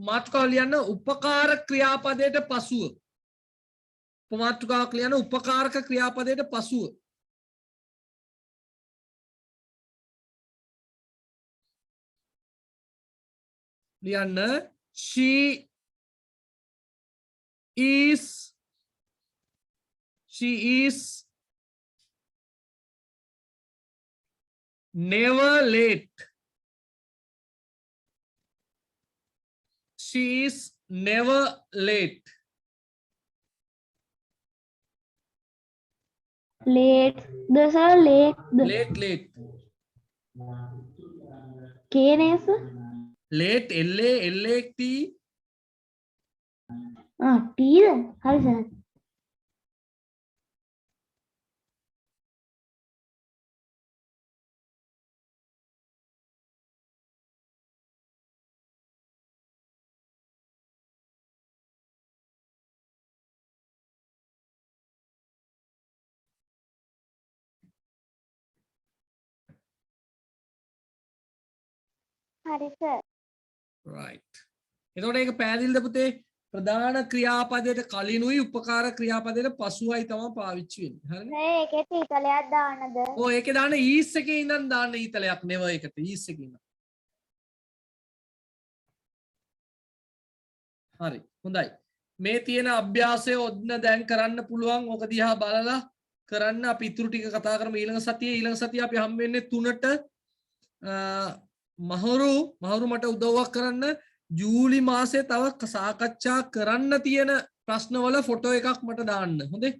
මාතෘකාව ලියන්න උපකාර ක්‍රියාපදයට පසුව. මාතෘකාවක් ලියන්න උපකාරක ක්‍රියාපදයට පසුව. ලියන්න she is never late. She is never late. late sir Late. kns Late LAT t හරි සර්. හරි සර්. right. එතකොට ඒක පැහැදිලිද පුතේ? ප්‍රධාන ක්‍රියාපදයට කලිනුයි උපකාර ක්‍රියාපදයට පසුවයි තමයි පාවිච්චි වෙන්නේ. හරිනේ? මේ ඒකේ ඊතලයක් දාන්නද? ඔව් ඒකේ දාන්න is එකේ ඉඳන් දාන්න ඊතලයක් never එකට is එකේ ඉඳන්. හරි. හොඳයි. මේ තියෙන අභ්‍යාසය ඔන්න දැන් කරන්න පුළුවන්. ඔක දිහා බලලා කරන්න. අපි ඉතුරු ටික කතා කරමු ඊළඟ සතියේ අපි හම් වෙන්නේ 3ට. මහරු මට උදව්වක් කරන්න. ජූලි මාසේ තව සාකච්ඡා කරන්න තියෙන ප්‍රශ්නවල ෆොටෝ එකක් මට දාන්න. හොඳේ?